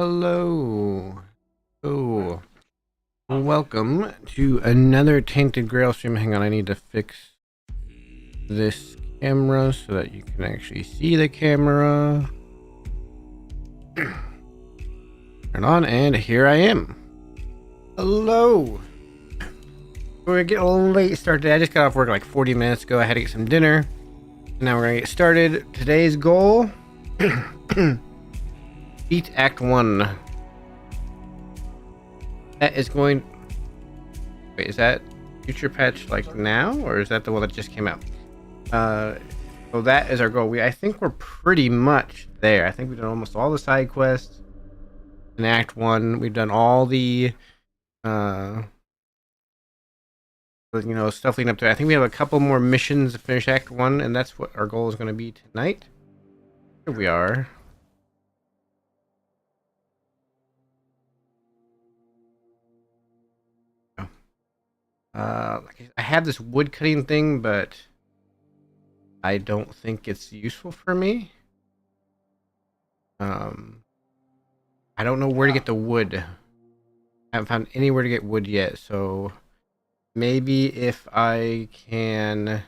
Hello. Oh, welcome to another Tainted Grail stream. Hang on, I need to fix this camera so that you can actually see the camera. Turn on, and here I am. Hello. We're getting a little late start today. I just got off work like 40 minutes ago. I had to get some dinner. And now we're gonna get started. Today's goal: beat Act 1. That is going... Wait, is that future patch like now, or is that the one that just came out? So that is our goal. I think we're pretty much there. I think we've done almost all the side quests in Act 1. We've done all the stuff leading up to it. I think we have a couple more missions to finish Act 1, and that's what our goal is going to be tonight. Here we are. I have this wood cutting thing, but I don't think it's useful for me. I don't know where to get the wood. I haven't found anywhere to get wood yet, so maybe if I can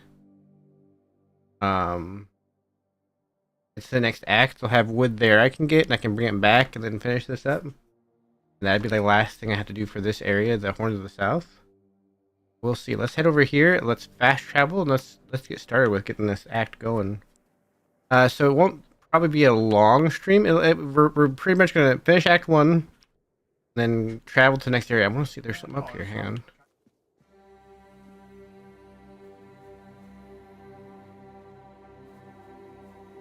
it's the next act, I'll have wood there I can get, and I can bring it back and then finish this up. And that'd be the last thing I have to do for this area, the Horns of the South. We'll see. Let's head over here. Let's fast travel, and let's get started with getting this act going. So it won't probably be a long stream. We're pretty much gonna finish Act 1, then travel to the next area. I want to see there's something up here. Hang on.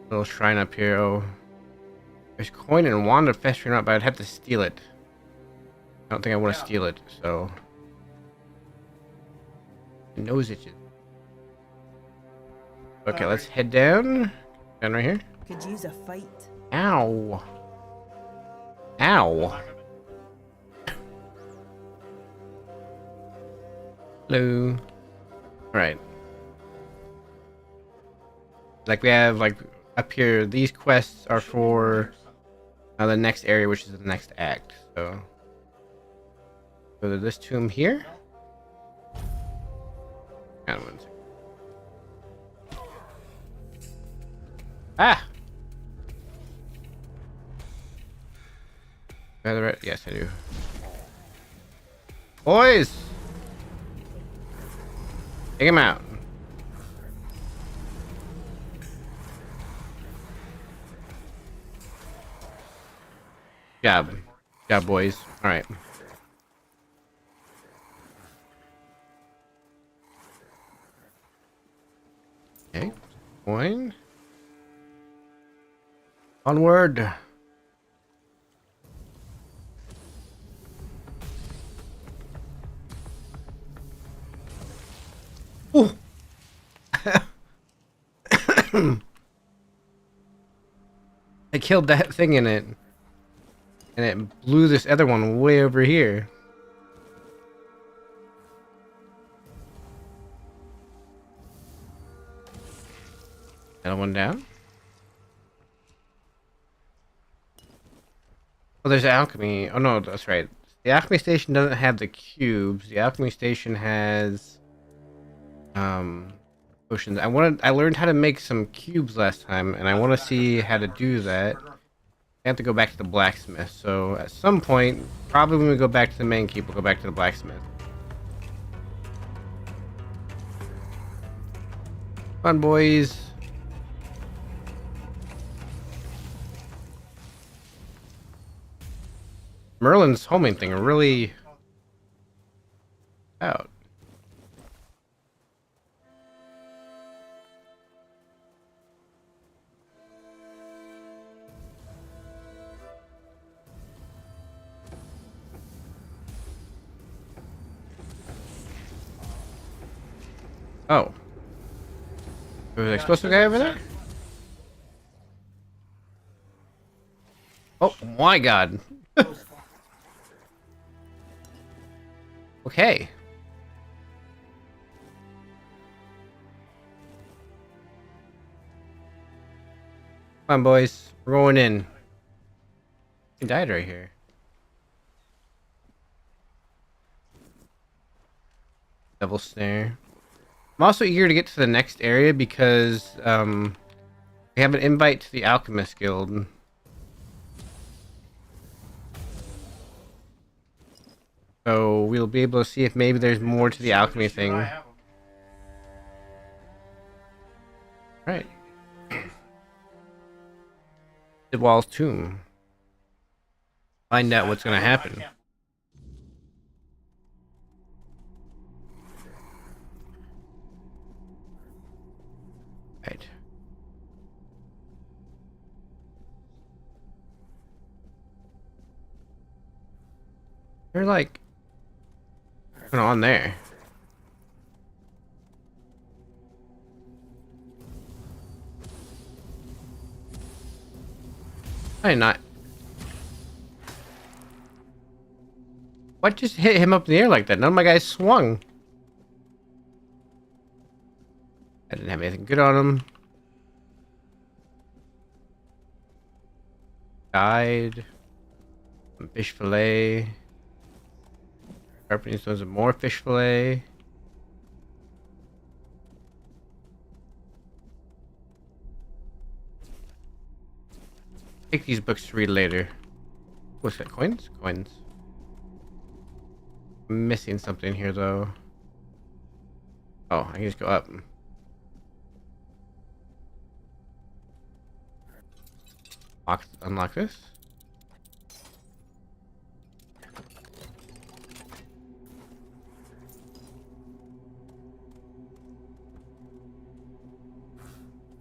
Little shrine up here. Oh, there's coin and wand of festering up, but I'd have to steal it. I don't think I want to steal it, so... Nose itches. Okay, let's head down. Down right here. Could use a fight. Ow. Ow. Hello. Alright. Like we have, like, up here, these quests are for the next area, which is the next act. So, go to this tomb here. Hang on 1 second. Ah! Do I have the right? Yes, I do. Boys! Take him out. Good job, boys. Alright. Okay. Coin. Onward. Ooh. I killed that thing in it. And it blew this other one way over here. Another one down. Oh, there's alchemy. Oh no, that's right. The alchemy station doesn't have the cubes. The alchemy station has potions. I learned how to make some cubes last time, and I want to see how to do that. I have to go back to the blacksmith. So at some point, probably when we go back to the main keep, we'll go back to the blacksmith. Come on, boys. Merlin's homing thing really out. Oh. There's an explosive guy over there? Oh my god. Okay. Come on, boys. We're going in. He died right here. Double snare. I'm also eager to get to the next area because we have an invite to the Alchemist Guild. So we'll be able to see if maybe there's more to the alchemy thing. Right. The Wall's tomb. Find out what's gonna happen. Right. They're like what's going on there? I not. What just hit him up in the air like that? None of my guys swung. I didn't have anything good on him. Died. Some fish fillet. Sharpening stones and more fish fillet. Take these books to read later. What's that? Coins? Coins. I'm missing something here though. Oh, I can just go up. Unlock this.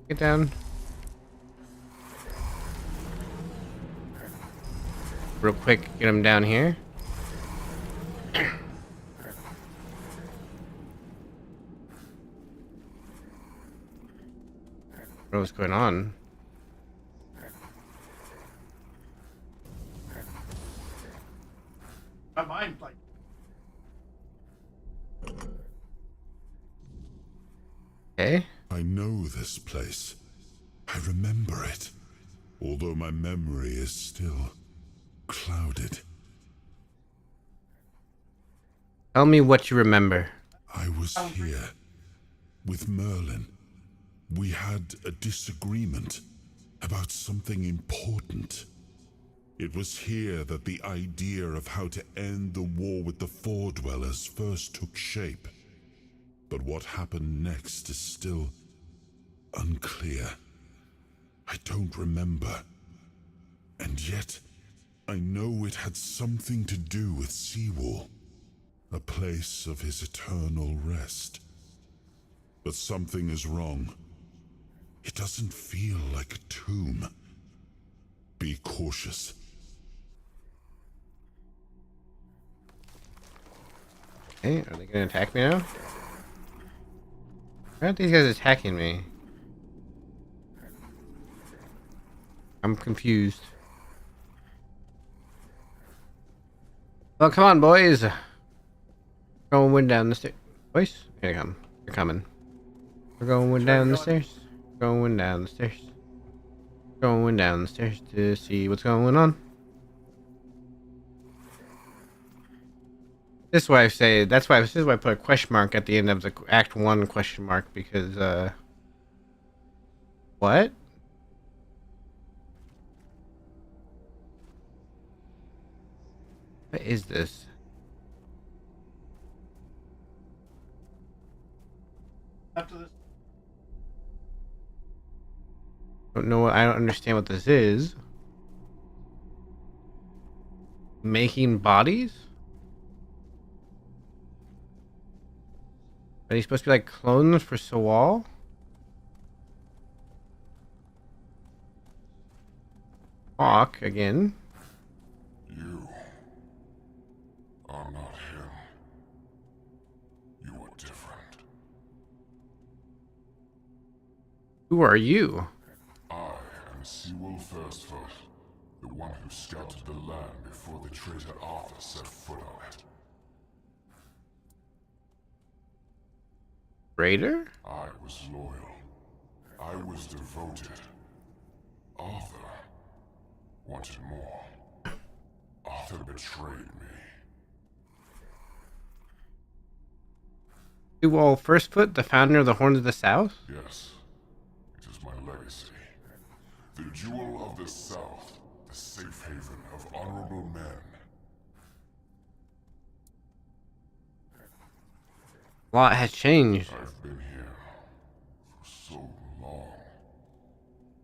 Get down. Real quick, get him down here. What's going on? My mind, like. Okay. I know this place. I remember it, although my memory is still clouded. Tell me what you remember. I was here with Merlin. We had a disagreement about something important. It was here that the idea of how to end the war with the Four Dwellers first took shape. But what happened next is still unclear. I don't remember. And yet, I know it had something to do with Seawall, a place of his eternal rest. But something is wrong. It doesn't feel like a tomb. Be cautious. Hey, are they gonna attack me now? Why aren't these guys attacking me? I'm confused. Well, come on, boys. We're going down the stairs. Boys, here they come. They're coming. We're going down the stairs. Going down the stairs. Going down the stairs to see what's going on. This is why I say, this is why I put a question mark at the end of the Act 1 question mark, because, what? What is this? After this. I don't understand what this is. Making bodies? Are they supposed to be like clones for Sewall? Hawk again. You are not him. You are different. Who are you? I am Seawolf Firstfoot, the one who scouted the land before the traitor Arthur set foot on it. Raider? I was loyal. I was devoted. Arthur wanted more. Arthur betrayed me. You all Firstfoot, the founder of the Horns of the South? Yes, it is my legacy. The jewel of the South, the safe haven of honorable men. A lot has changed. I've been here for so long.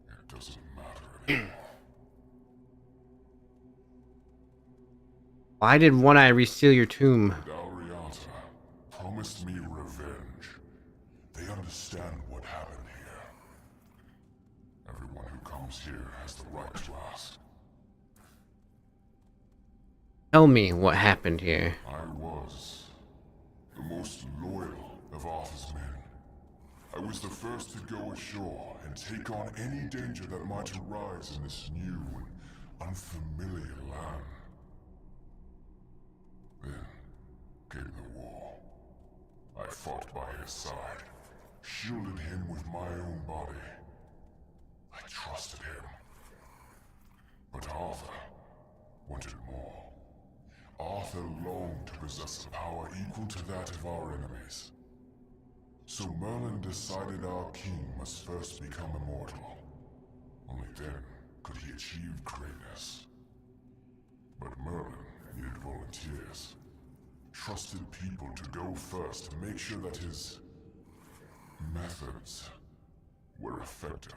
It doesn't matter anymore. Why did One Eye reseal your tomb? Dalriata promised me revenge. They understand what happened here. Everyone who comes here has the right to ask. Tell me what happened here. I was the most loyal of Arthur's men. I was the first to go ashore and take on any danger that might arise in this new and unfamiliar land. Then came the war. I fought by his side, shielded him with my own body. I trusted him. But Arthur wanted more. Arthur longed to possess a power equal to that of our enemies. So Merlin decided our king must first become immortal. Only then could he achieve greatness. But Merlin needed volunteers. Trusted people to go first to make sure that his methods were effective.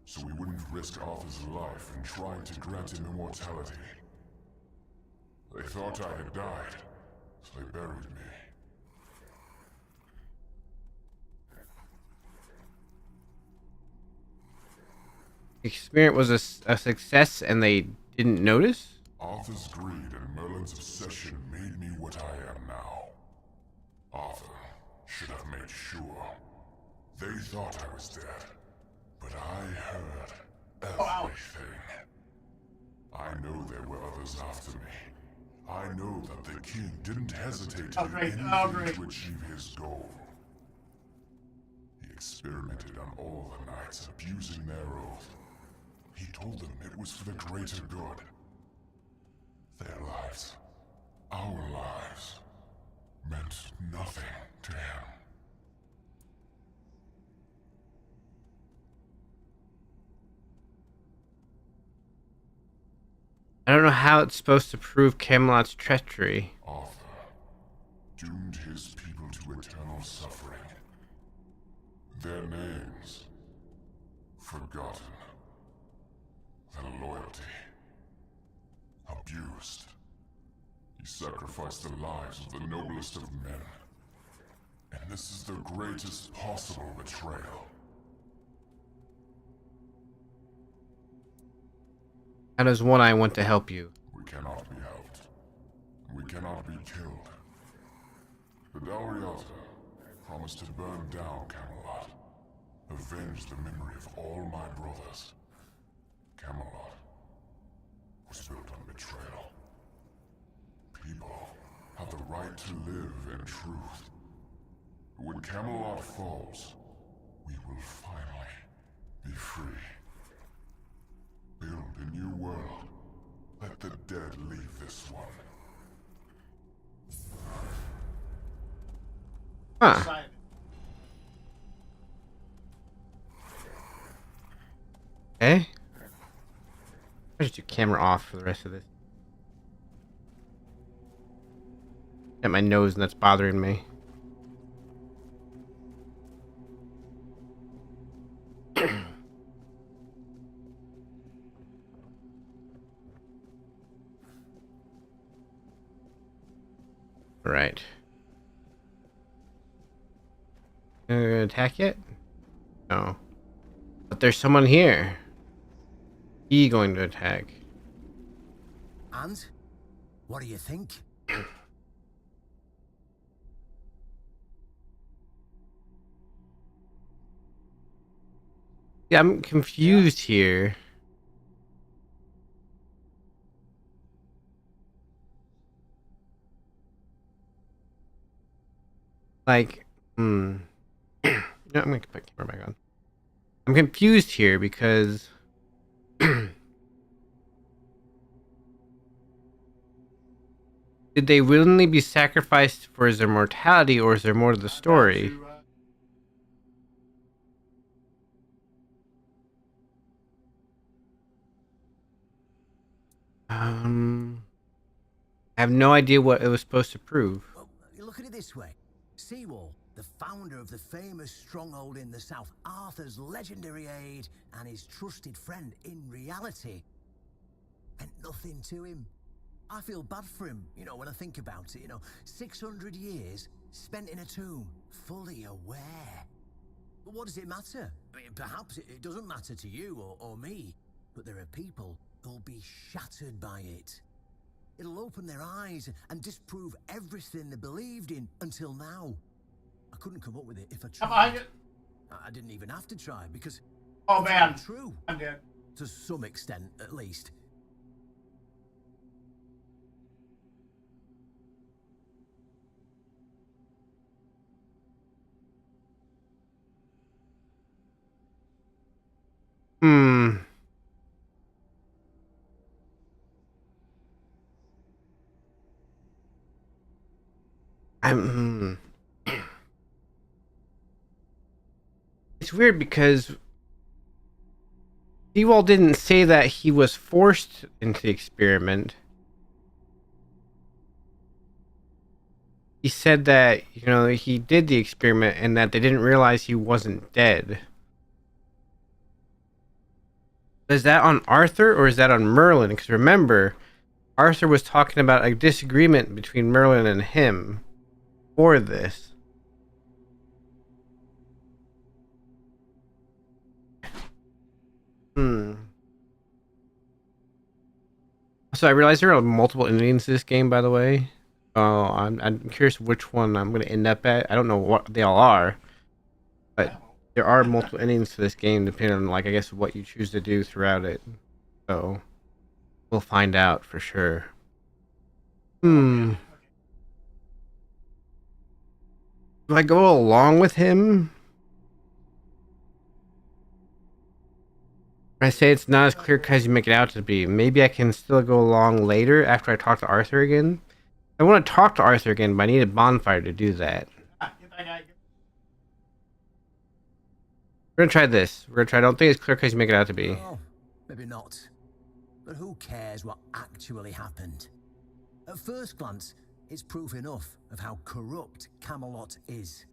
So we wouldn't risk Arthur's life in trying to grant him immortality. They thought I had died, so they buried me. Experiment was a success and they didn't notice? Arthur's greed and Merlin's obsession made me what I am now. Arthur should have made sure. They thought I was dead, but I heard everything. I know there were others after me. I know that the king didn't hesitate to do anything to achieve his goal. He experimented on all the knights, abusing their oath. He told them it was for the greater good. Their lives, our lives, meant nothing to him. I don't know how it's supposed to prove Camelot's treachery. Arthur doomed his people to eternal suffering. Their names forgotten. Their loyalty abused. He sacrificed the lives of the noblest of men. And this is the greatest possible betrayal. How does One Eye want to help you? We cannot be helped. We cannot be killed. The Dalriata promised to burn down Camelot. Avenge the memory of all my brothers. Camelot was built on betrayal. People have the right to live in truth. But when Camelot falls, we will finally be free. Build a new world. Let the dead leave this one. Huh. Side. Okay. I should do camera off for the rest of this. At my nose and that's bothering me. Right. Gonna attack yet? No. But there's someone here. He going to attack. And? What do you think? Yeah, I'm confused here. Like, no, I'm gonna put camera back on. I'm confused here because Did they willingly be sacrificed for his immortality, or is there more to the story? I have no idea what it was supposed to prove. Well, you look at it this way. Seawall, the founder of the famous stronghold in the south, Arthur's legendary aide and his trusted friend, in reality, meant nothing to him. I feel bad for him, when I think about it, 600 years spent in a tomb, fully aware. But what does it matter? I mean, perhaps it doesn't matter to you or me, but there are people who'll be shattered by it. It'll open their eyes and disprove everything they believed in until now. I couldn't come up with it if I Come behind tried. it. I didn't even have to try because Oh it's man, all true, I'm dead. to some extent at least. Hmm. It's weird because Sewall didn't say that he was forced into the experiment. He said that, he did the experiment and that they didn't realize he wasn't dead. Is that on Arthur or is that on Merlin? Because remember, Arthur was talking about a disagreement between Merlin and him for this. So I realize there are multiple endings to this game, by the way. Oh, I'm curious which one I'm going to end up at. I don't know what they all are, but there are multiple endings to this game depending on, I guess, what you choose to do throughout it. So we'll find out for sure. Do I go along with him? I say it's not as clear cut as you make it out to be. Maybe I can still go along later after I talk to Arthur again. I want to talk to Arthur again, but I need a bonfire to do that. Get that guy. We're gonna try this. I don't think it's clear cut as you make it out to be. Oh, maybe not. But who cares what actually happened? At first glance, it's proof enough of how corrupt Camelot is.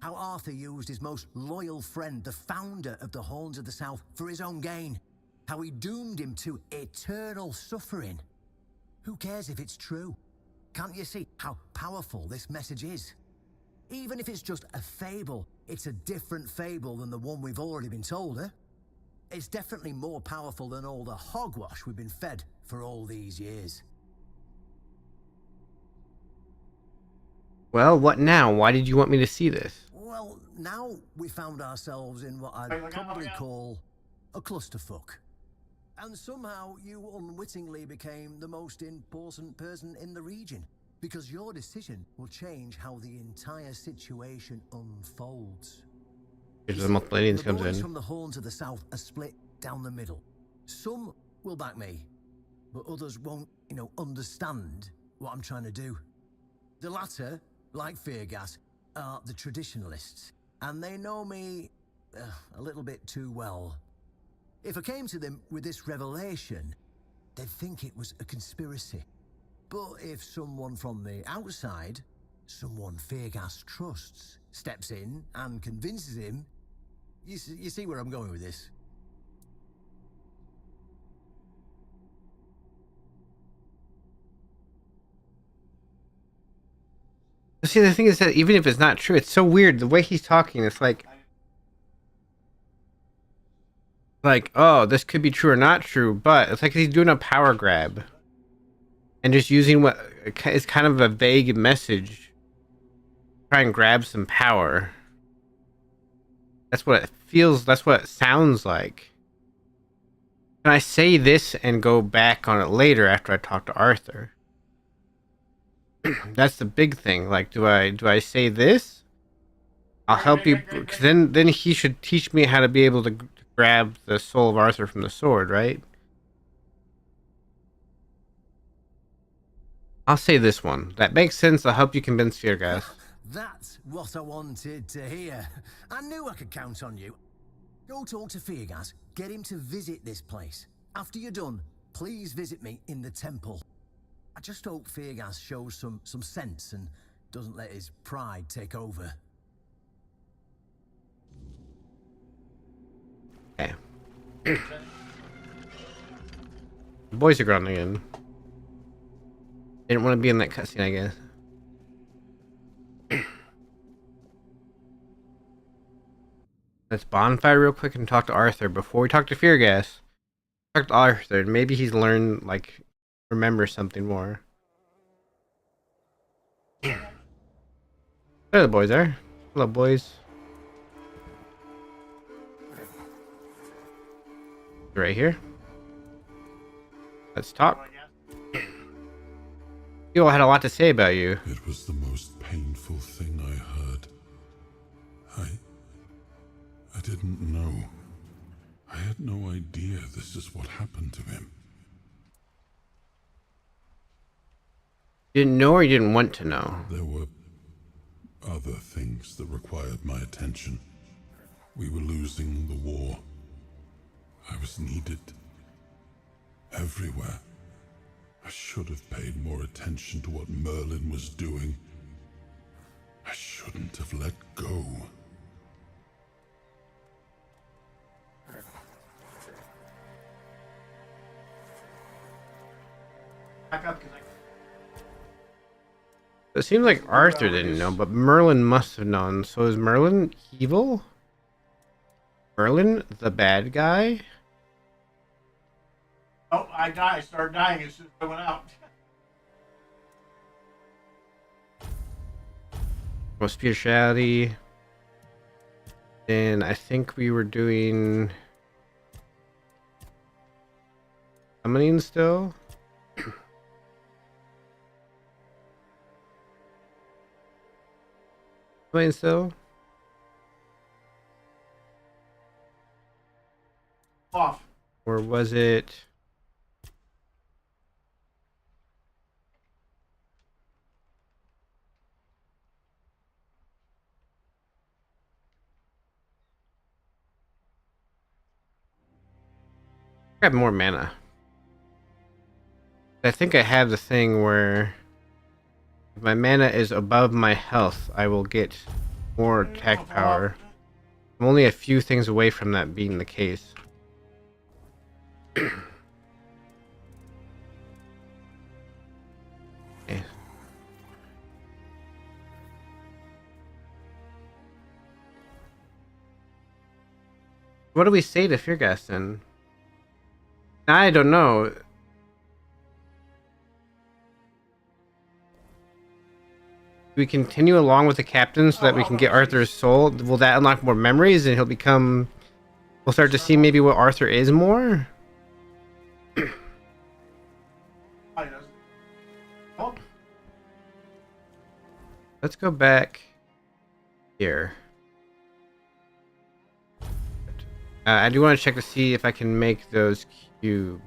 How Arthur used his most loyal friend, the founder of the Horns of the South, for his own gain. How he doomed him to eternal suffering. Who cares if it's true? Can't you see how powerful this message is? Even if it's just a fable, it's a different fable than the one we've already been told, eh? It's definitely more powerful than all the hogwash we've been fed for all these years. Well, what now? Why did you want me to see this? Well, now we found ourselves in what I'd probably call a clusterfuck. And somehow you unwittingly became the most important person in the region, because your decision will change how the entire situation unfolds. Here's the multiple aliens The comes boys in. from the Horns of the South are split down the middle. Some will back me, but others won't, understand what I'm trying to do. The latter, like Feargas, are the traditionalists, and they know me a little bit too well. If I came to them with this revelation, they'd think it was a conspiracy. But if someone from the outside, someone Feargas trusts, steps in and convinces him, you see where I'm going with this? See, the thing is that even if it's not true, it's so weird. The way he's talking, it's like, oh, this could be true or not true, but it's like he's doing a power grab and just using what is kind of a vague message, try and grab some power. That's what it feels. That's what it sounds like. Can I say this and go back on it later after I talk to Arthur? That's the big thing. Like, do I say this? I'll help you. Cause then he should teach me how to be able to grab the soul of Arthur from the sword, right? I'll say this one. That makes sense. I'll help you convince Feargas. That's what I wanted to hear. I knew I could count on you. Go talk to Feargas. Get him to visit this place. After you're done, please visit me in the temple. I just hope Feargas shows some sense and doesn't let his pride take over. Okay. The boys are growing again. Didn't want to be in that cutscene, I guess. Let's bonfire real quick and talk to Arthur before we talk to Feargas. Talk to Arthur. Maybe he's learned, like, remember something more. There the boys are. Hello, boys. Right here. Let's talk. You all had a lot to say about you. It was the most painful thing I heard. I didn't know. I had no idea this is what happened to him. You didn't know or you didn't want to know? There were other things that required my attention. We were losing the war. I was needed everywhere. I should have paid more attention to what Merlin was doing. I shouldn't have let go. Back up, 'cause It seems like Arthur didn't know, but Merlin must have known. So is Merlin evil? Merlin the bad guy? oh, I died. I started dying as soon as I went out. Well, spirituality. Then I think we were doing summoning still. Summoning still. Off. Or was it? Grab more mana. I think I have the thing where if my mana is above my health, I will get more attack power. I'm only a few things away from that being the case. Okay. What do we say to Feargas then? I don't know. We continue along with the captain so that we can get Arthur's soul. Will that unlock more memories and he'll become... We'll start to see maybe what Arthur is more? Oh, Let's go back here. I do want to check to see if I can make those cubes.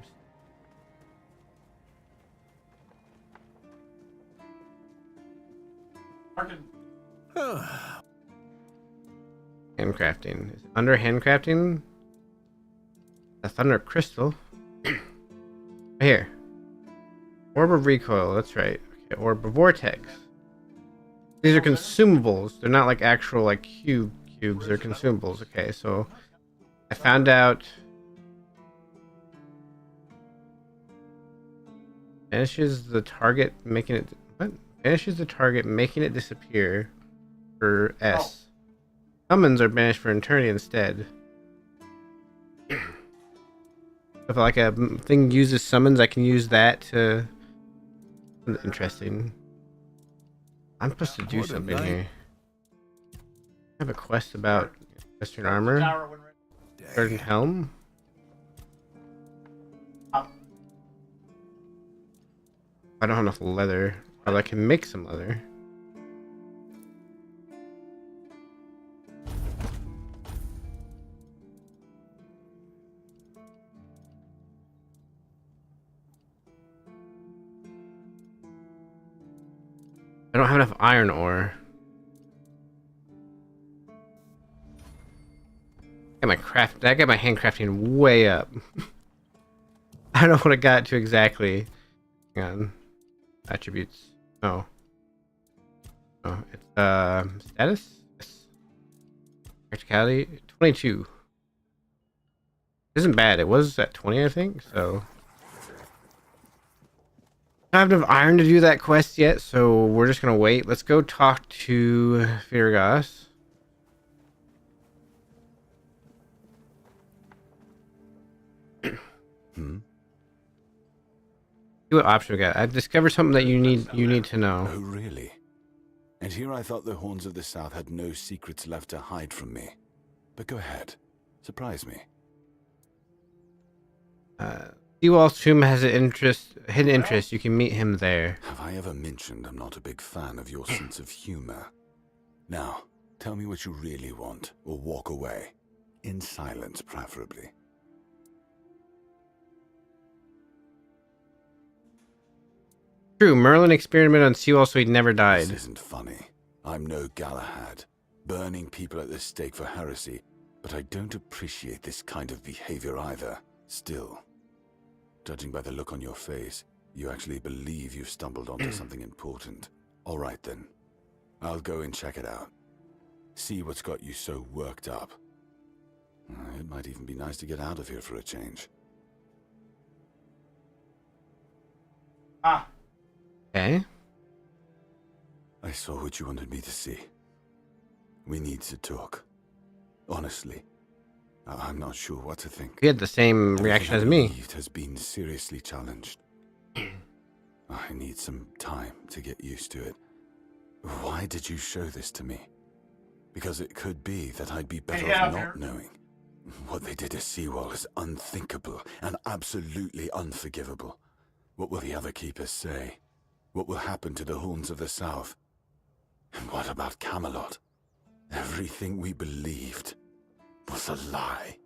fucking Handcrafting. Is it under handcrafting? A thunder crystal. Right here. Orb of recoil, that's right. Okay, orb of vortex. These are consumables. They're not like actual like cubes, they're consumables. Okay, so I found out banishes the target making it what? Banishes the target making it disappear for S. Summons are banished for eternity instead. If like a thing uses summons, I can use that to... Interesting. I'm supposed to do something here. I have a quest about Western armor. tower when we're Certain helm. up. I don't have enough leather. But I can make some leather. I don't have enough iron ore. Got my craft. I got my handcrafting way up. I don't know what I got to exactly. Hang on. Attributes. Oh. Oh, it's status. Yes. Practicality 22. Isn't bad. It was at 20, I think. So I don't have enough iron to do that quest yet, so we're just gonna wait. Let's go talk to Virgas. See what option we got. I've discovered something that you need to know. Oh, really? And here I thought the Horns of the South had no secrets left to hide from me. But go ahead. Surprise me. Seawall's tomb has an hidden interest. You can meet him there. Have I ever mentioned I'm not a big fan of your sense of humor? Now, tell me what you really want, or walk away. In silence, preferably. True, Merlin experimented on Seawall so he never died. This isn't funny. I'm no Galahad, burning people at the stake for heresy, but I don't appreciate this kind of behavior either. Still, judging by the look on your face, you actually believe you've stumbled onto something important. All right then. I'll go and check it out. See what's got you so worked up. It might even be nice to get out of here for a change. Ah, Okay. I saw what you wanted me to see. We need to talk. Honestly, I'm not sure what to think. He had the same reaction as Everything I me. believed has been seriously challenged. I need some time to get used to it. Why did you show this to me? Because it could be that I'd be better off not knowing. What they did to Seawall is unthinkable and absolutely unforgivable. What will the other keepers say? What will happen to the Horns of the South? And what about Camelot? Everything we believed was a lie.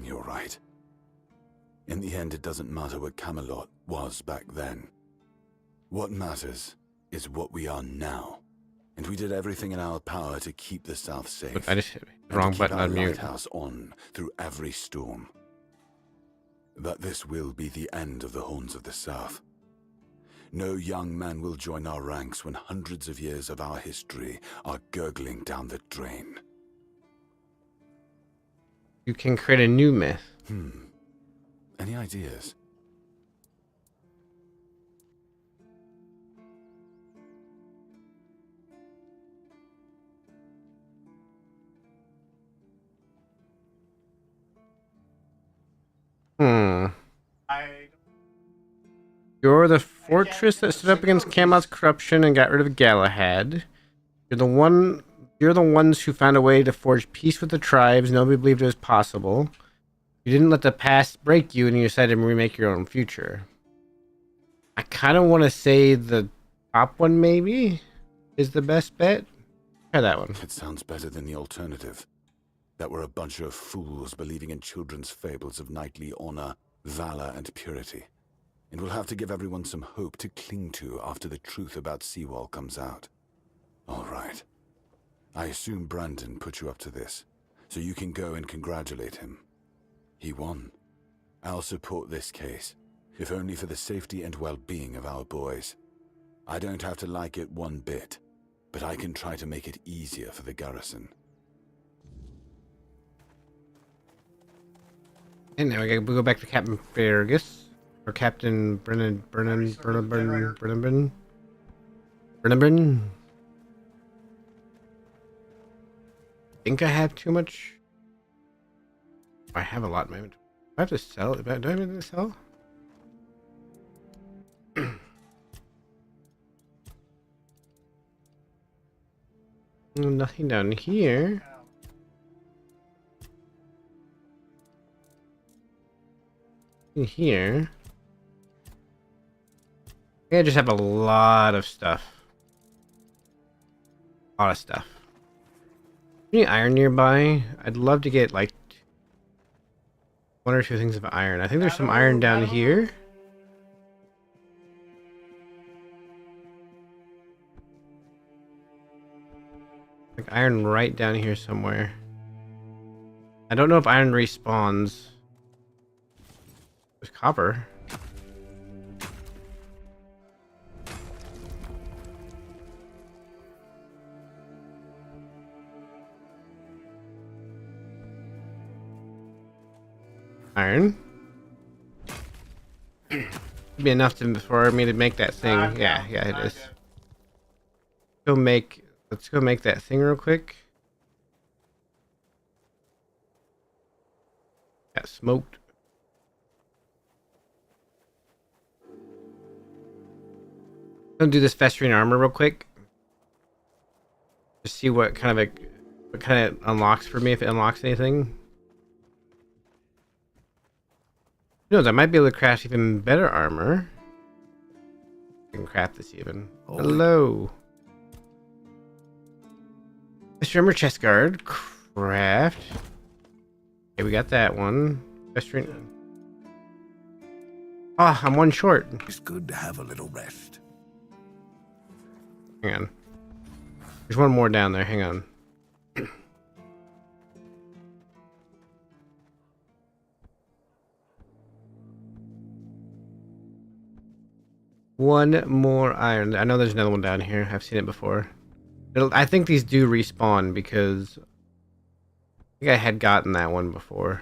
You're right. In the end, it doesn't matter what Camelot was back then. What matters is what we are now. And we did everything in our power to keep the South safe. I just hit the and wrong to keep button our on mute. lighthouse on through every storm. But this will be the end of the Horns of the South. No young man will join our ranks when hundreds of years of our history are gurgling down the drain. You can create a new myth. Any ideas? I You're the fortress that stood up against Camelot's corruption and got rid of Galahad. You're the ones who found a way to forge peace with the tribes nobody believed it was possible. You didn't let the past break you, and you decided to remake your own future. I kind of want to say the top one maybe is the best bet. Try that one. It sounds better than the alternative. That we're a bunch of fools believing in children's fables of knightly honor, valor, and purity. And we'll have to give everyone some hope to cling to after the truth about Seawall comes out. All right. I assume Brandon put you up to this, so you can go and congratulate him. He won. I'll support this case, if only for the safety and well-being of our boys. I don't have to like it one bit, but I can try to make it easier for the garrison. And now we go back to Captain Fergus. Or Captain Brennan. Think I have too much? I have a lot in my inventory. Do I have to sell it? Do I have anything to sell? Nothing down here. In here. I just have a lot of stuff. A lot of stuff. Any iron nearby? I'd love to get like 1 or 2 things of iron. I think there's some iron down here. Like iron right down here somewhere. I don't know if iron respawns. There's copper. Iron. Be enough for me to make that thing. Yeah, it is. Let's go make that thing real quick. Got smoked. Gonna do this festering armor real quick. Just see what kind of unlocks for me, if it unlocks anything. Who knows, I might be able to craft even better armor. I can craft this even. Hello. Festering armor chest guard. Craft. Okay, we got that one. Festering. Ah, I'm 1 short. It's good to have a little rest. Hang on. There's 1 more down there. Hang on. One more iron. I know there's another one down here. I've seen it before. I think these do respawn because I think I had gotten that one before.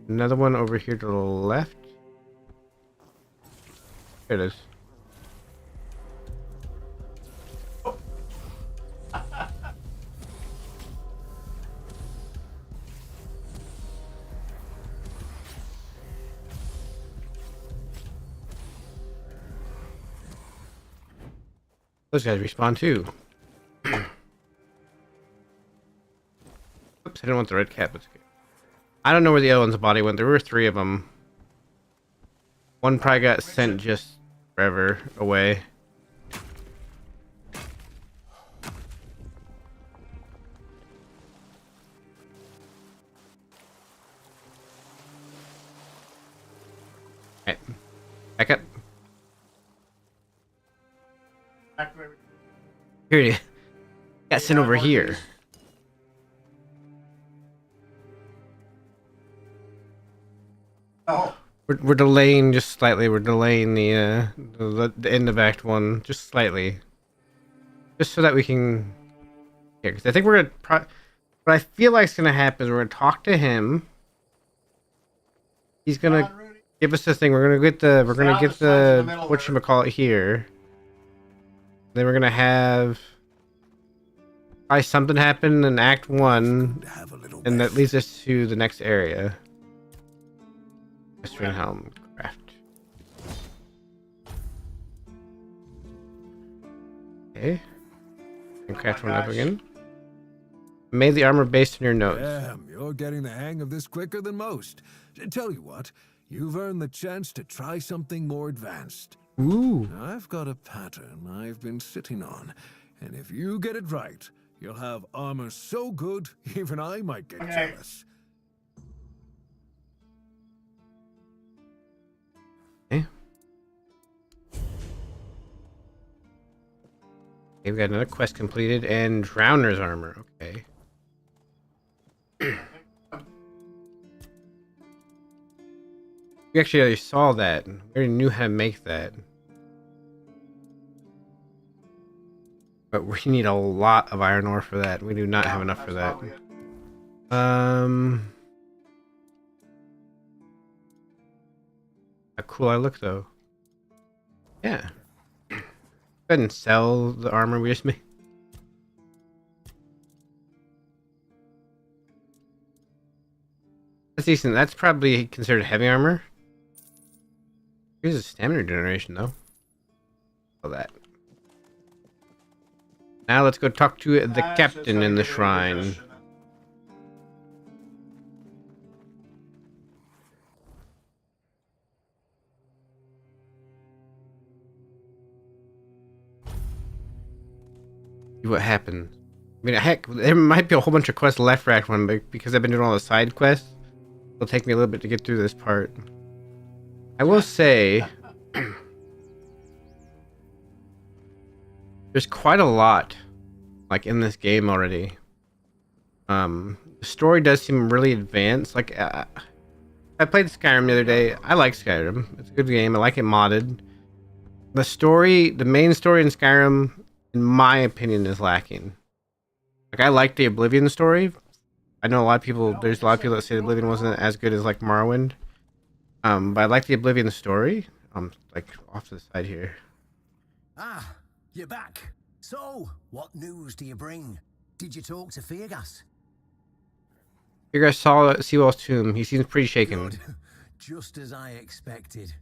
Another one over here to the left. There it is. Those guys respawn too. Oops, I didn't want the red cap. It's okay. I don't know where the other one's body went. There were 3 of them. One probably got sent just forever away. Alright. Back up. Here it is. Got sent over here. Oh, We're delaying just slightly. We're delaying the end of Act 1 just slightly, just so that we can. Yeah, because I think we're gonna. What I feel like is gonna happen is we're gonna talk to him. He's gonna give us the thing. We're gonna get the. We're gonna get the whatchamacallit here. Then we're gonna have probably something happen in Act 1, and that leads us to the next area. Western Helm craft. Okay. And craft one up again. Made the armor based on your notes. Damn, you're getting the hang of this quicker than most. Tell you what, you've earned the chance to try something more advanced. Ooh. I've got a pattern I've been sitting on, and if you get it right, you'll have armor so good, even I might get jealous. Okay. Okay, we got another quest completed and Drowner's armor. Okay. We actually already saw that. We already knew how to make that. But we need a lot of iron ore for that. We do not have enough for that. How cool I look though. Yeah. Go ahead and sell the armor we just made. That's decent. That's probably considered heavy armor. Here's a stamina generation though. All that. Now let's go talk to the captain in the shrine. See what happens. I mean, heck, there might be a whole bunch of quests left for Act 1, but because I've been doing all the side quests, it'll take me a little bit to get through this part. I will say, there's quite a lot, like, in this game already. The story does seem really advanced. Like, I played Skyrim the other day. I like Skyrim. It's a good game. I like it modded. The story, the main story in Skyrim, in my opinion, is lacking. Like, I like the Oblivion story. I know a lot of people, there's a lot of people that say Oblivion wasn't as good as, like, Morrowind. But I like the Oblivion story. Like, off to the side here. Ah, you're back. So, what news do you bring? Did you talk to Feargas? You guys saw Seawell's tomb. He seems pretty shaken. Good. Just as I expected.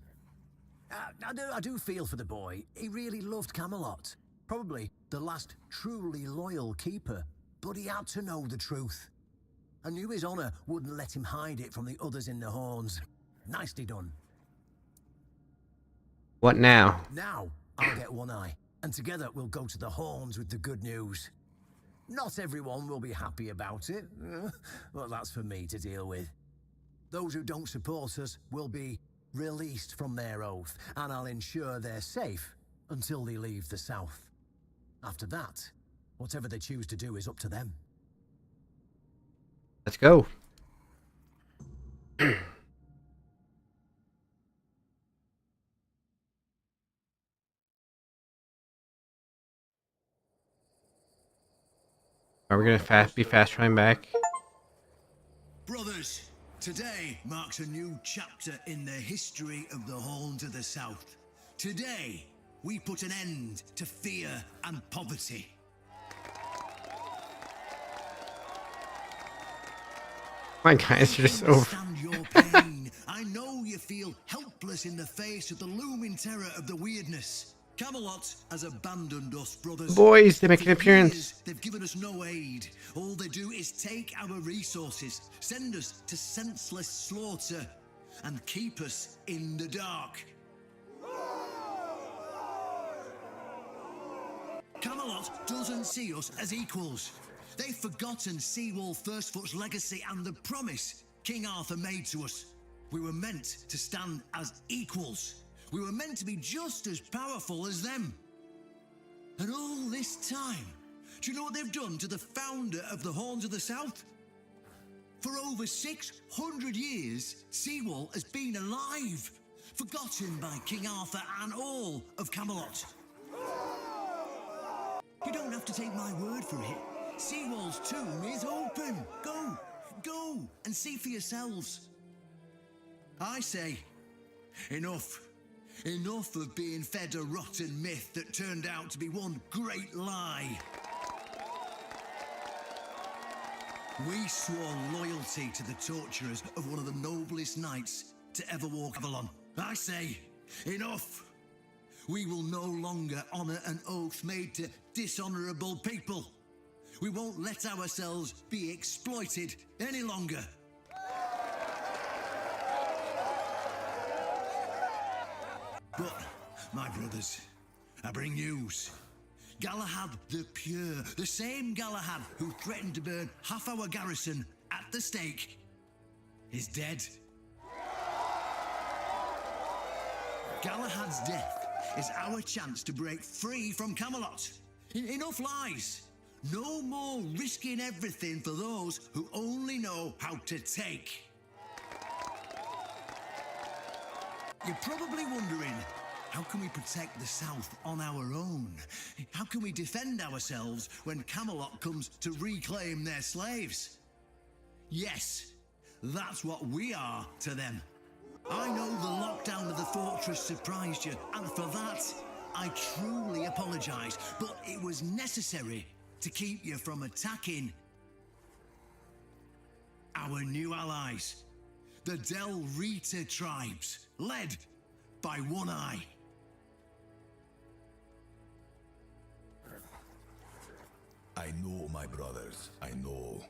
I do feel for the boy. He really loved Camelot. Probably the last truly loyal keeper. But he had to know the truth. I knew his honor wouldn't let him hide it from the others in the Horns. Nicely done. What now? Now, I'll get One Eye. And together we'll go to the Horns with the good news. Not everyone will be happy about it. Well, that's for me to deal with. Those who don't support us will be released from their oath, and I'll ensure they're safe until they leave the south. After that, whatever they choose to do is up to them. Let's go. Are we gonna be fast trying back? Brothers, today marks a new chapter in the history of the Horn to the south. Today, we put an end to fear and poverty. My guys are just I over. understand your pain. I know you feel helpless in the face of the looming terror of the weirdness. Camelot has abandoned us, brothers. Boys, they make an For appearance. years, they've given us no aid. All they do is take our resources, send us to senseless slaughter, and keep us in the dark. Camelot doesn't see us as equals. They've forgotten Seawall Firstfoot's legacy and the promise King Arthur made to us. We were meant to stand as equals. We were meant to be just as powerful as them. And all this time, do you know what they've done to the founder of the Horns of the South? For over 600 years, Seawall has been alive, forgotten by King Arthur and all of Camelot. You don't have to take my word for it. Seawall's tomb is open. Go and see for yourselves. I say, enough. Enough of being fed a rotten myth that turned out to be one great lie. We swore loyalty to the torturers of one of the noblest knights to ever walk Avalon. I say, enough. We will no longer honor an oath made to dishonorable people. We won't let ourselves be exploited any longer. But, my brothers, I bring news. Galahad the Pure, the same Galahad who threatened to burn half our garrison at the stake, is dead. Galahad's death is our chance to break free from Camelot. Enough lies. No more risking everything for those who only know how to take. You're probably wondering, how can we protect the South on our own? How can we defend ourselves when Camelot comes to reclaim their slaves? Yes, that's what we are to them. I know the lockdown of the fortress surprised you, and for that, I truly apologize, but it was necessary to keep you from attacking our new allies, the Del Rita tribes, led by One Eye. I know, my brothers, I know.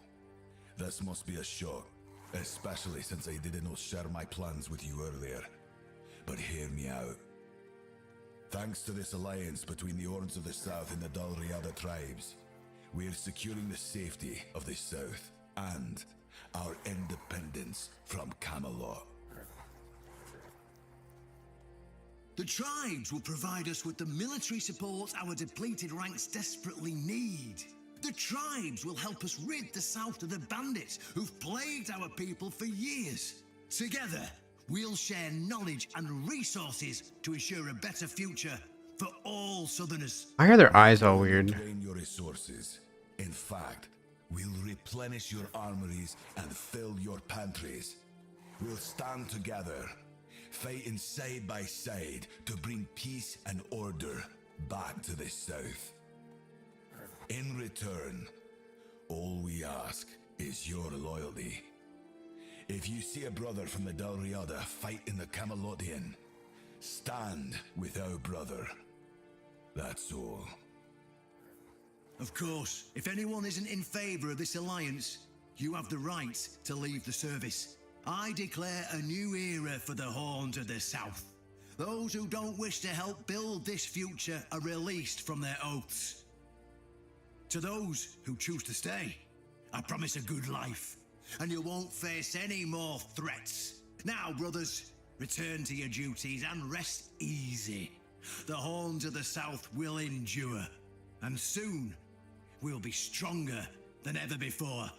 This must be a shock, especially since I didn't share my plans with you earlier. But hear me out. Thanks to this alliance between the Horns of the South and the Dal Riada tribes, we're securing the safety of the South and our independence from Camelot. The tribes will provide us with the military support our depleted ranks desperately need. The tribes will help us rid the South of the bandits who've plagued our people for years. Together, we'll share knowledge and resources to ensure a better future for all Southerners. Why are their eyes all weird? Drain your resources. In fact, we'll replenish your armories and fill your pantries. We'll stand together, fighting side by side to bring peace and order back to the South. In return, all we ask is your loyalty. If you see a brother from the Dalriada fight in the Camelotian, stand with our brother. That's all. Of course, if anyone isn't in favor of this alliance, you have the right to leave the service. I declare a new era for the Horns of the South. Those who don't wish to help build this future are released from their oaths. To those who choose to stay, I promise a good life, and you won't face any more threats. Now, brothers, return to your duties and rest easy. The Horns of the South will endure, and soon we'll be stronger than ever before.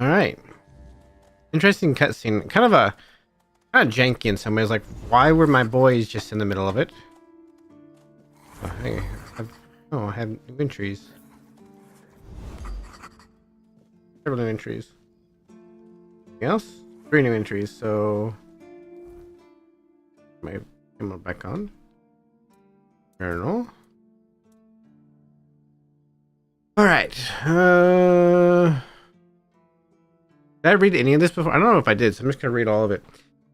All right. Interesting cutscene. Kind of janky in some ways. Like, why were my boys just in the middle of it? Oh, hey, I have new entries. Several new entries. Anything else? 3 new entries. So, my camera back on. Journal. All right. Did I read any of this before? I don't know if I did, so I'm just going to read all of it.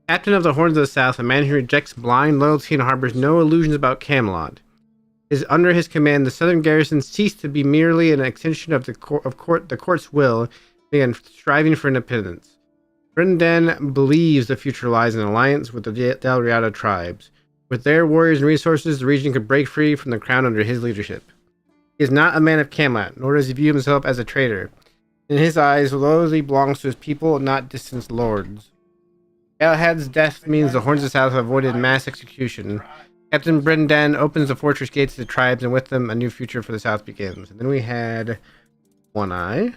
Captain of the Horns of the South, a man who rejects blind loyalty and harbors no illusions about Camelot. Is under his command, the southern garrison ceased to be merely an extension of the court's will, and began striving for independence. Brendan believes the future lies in an alliance with the Dalriada tribes. With their warriors and resources, the region could break free from the crown under his leadership. He is not a man of Camelot, nor does he view himself as a traitor. In his eyes, loyalty belongs to his people, not distant lords. Galahad's death means the Horns of the South have avoided mass execution. Captain Brendan opens the fortress gates to the tribes, and with them, a new future for the South begins. And then we had One Eye.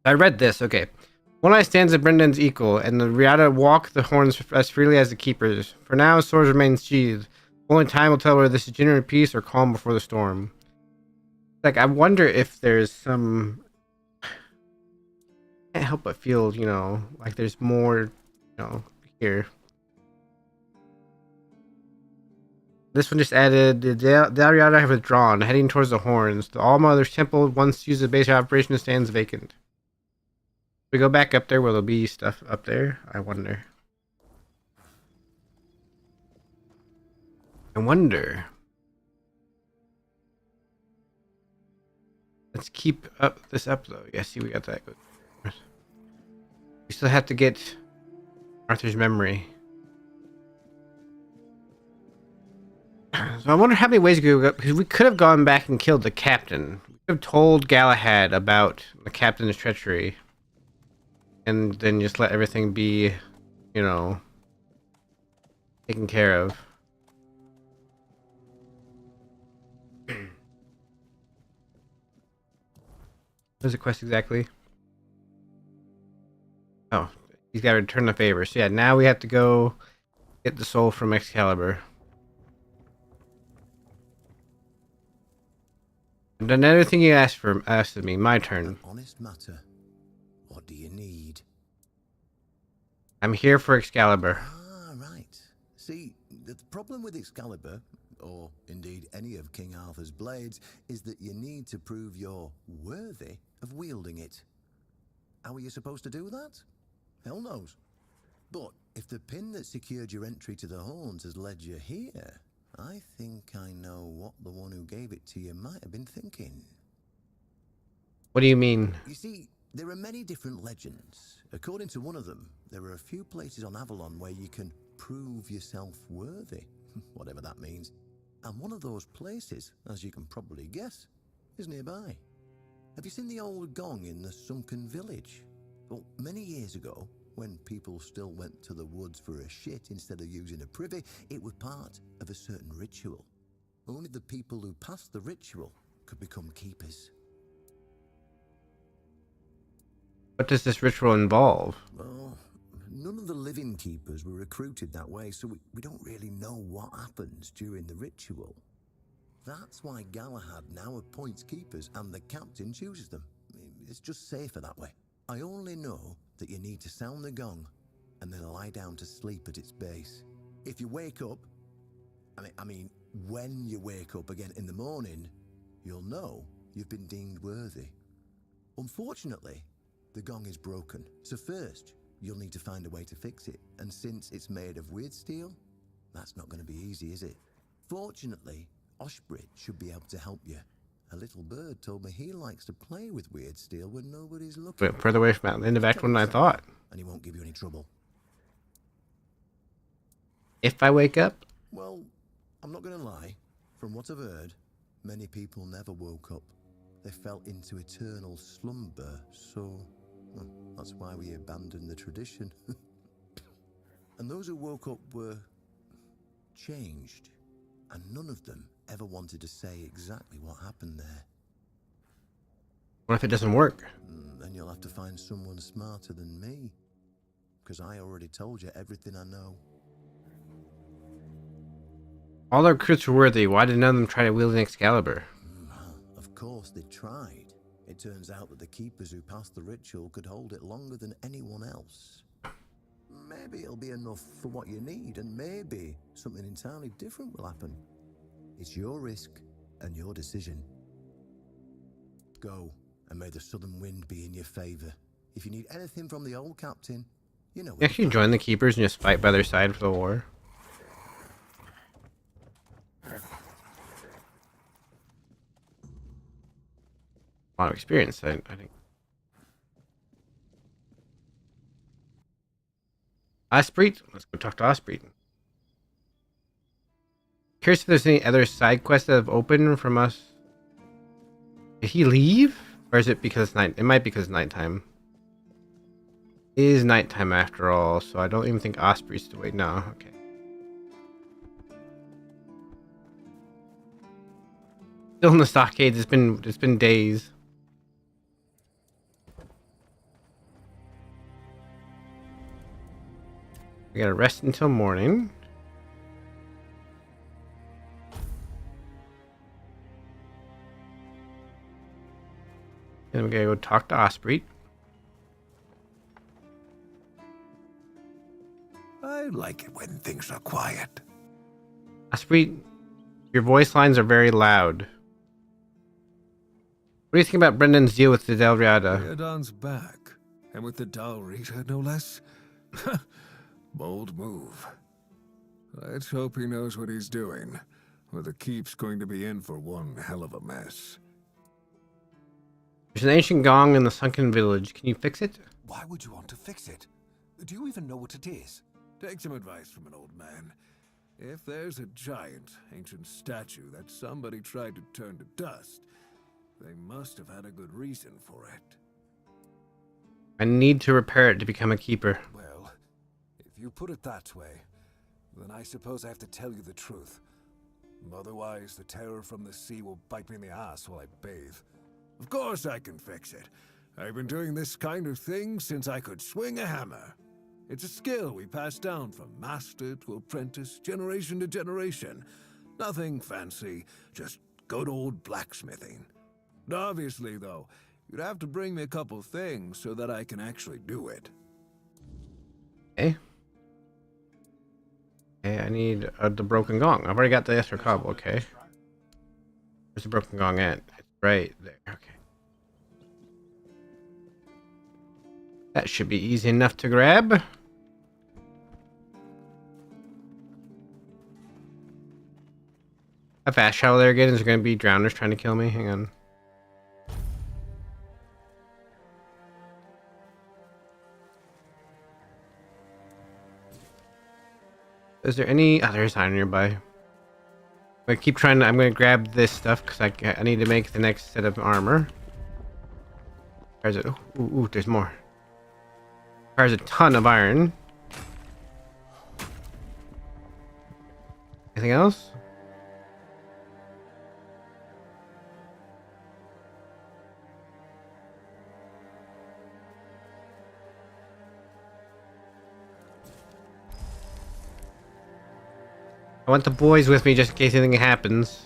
I read this, okay. One Eye stands as Brendan's equal, and the Riata walk the horns as freely as the keepers. For now, swords remain sheathed. Only time will tell whether this is genuine peace or calm before the storm. Like, I wonder if there's some... I can't help but feel, like there's more, here. This one just added, the Dalriada have withdrawn, heading towards the Horns. The All-Mother's Temple, once used as a base of operation, stands vacant. We go back up there, will there be stuff up there? I wonder. Let's keep this up though. Yeah, see, we got that. We still have to get Arthur's memory. So I wonder how many ways we could go, because we could have gone back and killed the captain. We could have told Galahad about the captain's treachery. And then just let everything be, taken care of. What's the quest exactly? Oh, he's got to return the favor. So yeah, now we have to go get the soul from Excalibur. And another thing you asked of me, my turn. An honest matter. What do you need? I'm here for Excalibur. Ah, right. See, the problem with Excalibur, or indeed any of King Arthur's blades, is that you need to prove you're worthy of wielding it. How are you supposed to do that? Hell knows. But if the pin that secured your entry to the Horns has led you here, I think I know what the one who gave it to you might have been thinking. What do you mean? You see, There are many different legends. According to one of them, there are a few places on Avalon where you can prove yourself worthy, whatever that means. And one of those places, as you can probably guess, is nearby. Have you seen the old gong in the sunken village? Well, many years ago, when people still went to the woods for a shit instead of using a privy, it was part of a certain ritual. Only the people who passed the ritual could become keepers. What does this ritual involve? Well, none of the living keepers were recruited that way, so we don't really know what happens during the ritual. That's why Galahad now appoints keepers and the captain chooses them. It's just safer that way. I only know that you need to sound the gong and then lie down to sleep at its base. If you wake up, I mean, when you wake up again in the morning, you'll know you've been deemed worthy. Unfortunately, the gong is broken, so first you'll need to find a way to fix it, and since it's made of weird steel, that's not going to be easy, is it? Fortunately, Oshbrit should be able to help you. A little bird told me he likes to play with weird steel when nobody's looking. Went further away from the end of Act 1 than I thought. And he won't give you any trouble. If I wake up? Well, I'm not going to lie. From what I've heard, many people never woke up. They fell into eternal slumber, so well, that's why we abandoned the tradition. And those who woke up were changed, and none of them ever wanted to say exactly what happened there. What if it doesn't work? Then you'll have to find someone smarter than me, because I already told you everything I know. All our recruits were worthy. Why did none of them try to wield an Excalibur? Of course they tried. It turns out that the keepers who passed the ritual could hold it longer than anyone else. Maybe it'll be enough for what you need, and maybe something entirely different will happen. It's your risk and your decision. Go, and may the southern wind be in your favor. If you need anything from the old captain, you know. You actually join the Keepers and just fight by their side for the war. A lot of experience, I think. Osprey? Let's go talk to Osprey. Curious if there's any other side quests that have opened from us. Did he leave? Or is it because it's night? It might be because it's nighttime. It is nighttime after all, so I don't even think Osprey's to wait. No, okay. Still in the stockades. It's been days. We gotta rest until morning. And we gotta go talk to Osprey. I like it when things are quiet. Osprey, your voice lines are very loud. What do you think about Brendan's deal with the Delriada? Theoden's back, and with the Dalrita, no less. Bold move. Let's hope he knows what he's doing, or the keep's going to be in for one hell of a mess. There's an ancient gong in the sunken village. Can you fix it? Why would you want to fix it? Do you even know what it is? Take some advice from an old man. If there's a giant, ancient statue that somebody tried to turn to dust, they must have had a good reason for it. I need to repair it to become a keeper. Well, if you put it that way, then I suppose I have to tell you the truth. Otherwise, the terror from the sea will bite me in the ass while I bathe. Of course I can fix it. I've been doing this kind of thing since I could swing a hammer. It's a skill we pass down from master to apprentice, generation to generation. Nothing fancy, just good old blacksmithing. Obviously, though, you'd have to bring me a couple things so that I can actually do it. Okay. Okay, I need the broken gong. I've already got the Esther Cobb, okay. Where's the broken gong at? It's right there, okay. That should be easy enough to grab. How fast travel there again? Is there going to be drowners trying to kill me? Hang on. Is there any? Oh, there's iron nearby. I'm gonna keep trying to. I'm gonna grab this stuff because I need to make the next set of armor. There's a. Ooh, there's more. There's a ton of iron. Anything else? I want the boys with me just in case anything happens.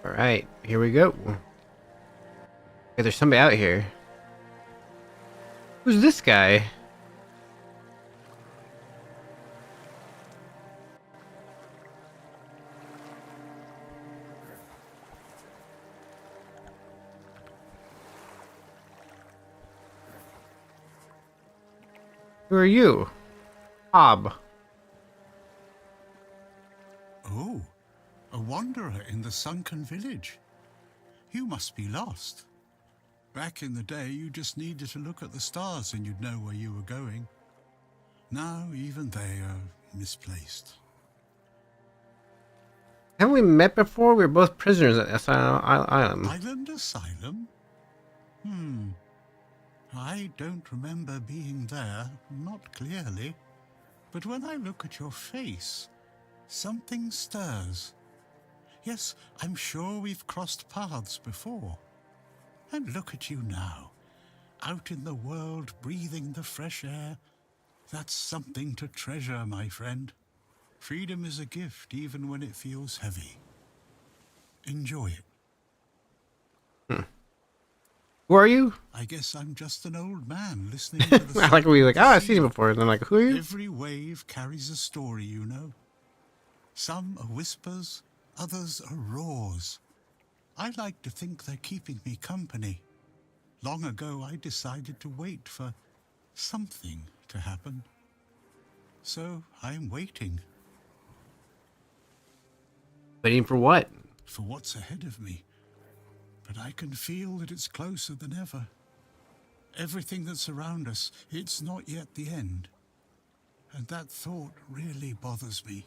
Alright, here we go. Hey, there's somebody out here. Who's this guy? Who are you? Hob. Oh, a wanderer in the sunken village. You must be lost. Back in the day, you just needed to look at the stars and you'd know where you were going. Now, even they are misplaced. Haven't we met before? We were both prisoners at Asylum Island. Island Asylum? I don't remember being there, not clearly. But when I look at your face, something stirs. Yes, I'm sure we've crossed paths before. And look at you now, out in the world, breathing the fresh air. That's something to treasure, my friend. Freedom is a gift, even when it feels heavy. Enjoy it. Who are you? I guess I'm just an old man listening to the I like when we like, oh, I've seen you before. And I'm like, who are you? Every wave carries a story, you know. Some are whispers, others are roars. I like to think they're keeping me company. Long ago, I decided to wait for something to happen. So I'm waiting. Waiting for what? For what's ahead of me. But I can feel that it's closer than ever. Everything that's around us, it's not yet the end. And that thought really bothers me.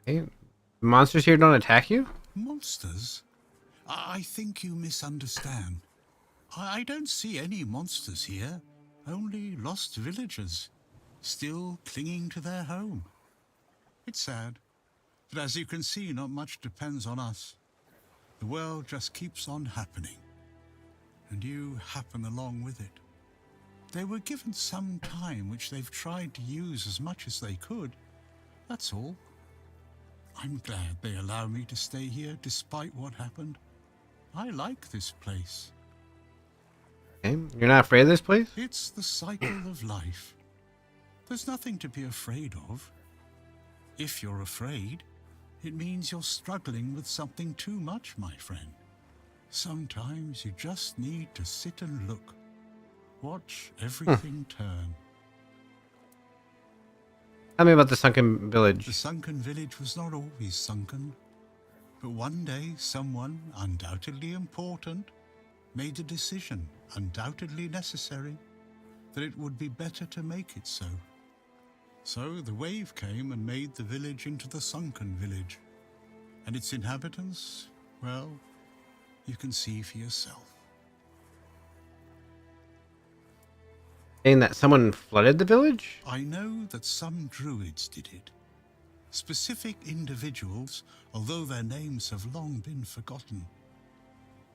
Hey, monsters here don't attack you? Monsters? I think you misunderstand. I don't see any monsters here, only lost villagers, still clinging to their home. It's sad, but as you can see, not much depends on us. The world just keeps on happening, and you happen along with it. They were given some time which they've tried to use as much as they could. That's all. I'm glad they allow me to stay here despite what happened. I like this place. Okay. You're not afraid of this place? It's the cycle of life. There's nothing to be afraid of. If you're afraid, it means you're struggling with something too much, my friend. Sometimes you just need to sit and look. Watch everything turn. Tell me about the sunken village. The sunken village was not always sunken. But one day, someone, undoubtedly important, made a decision, undoubtedly necessary, that it would be better to make it so. So the wave came and made the village into the sunken village. And its inhabitants, well, you can see for yourself. Saying that someone flooded the village? I know that some druids did it. Specific individuals, although their names have long been forgotten.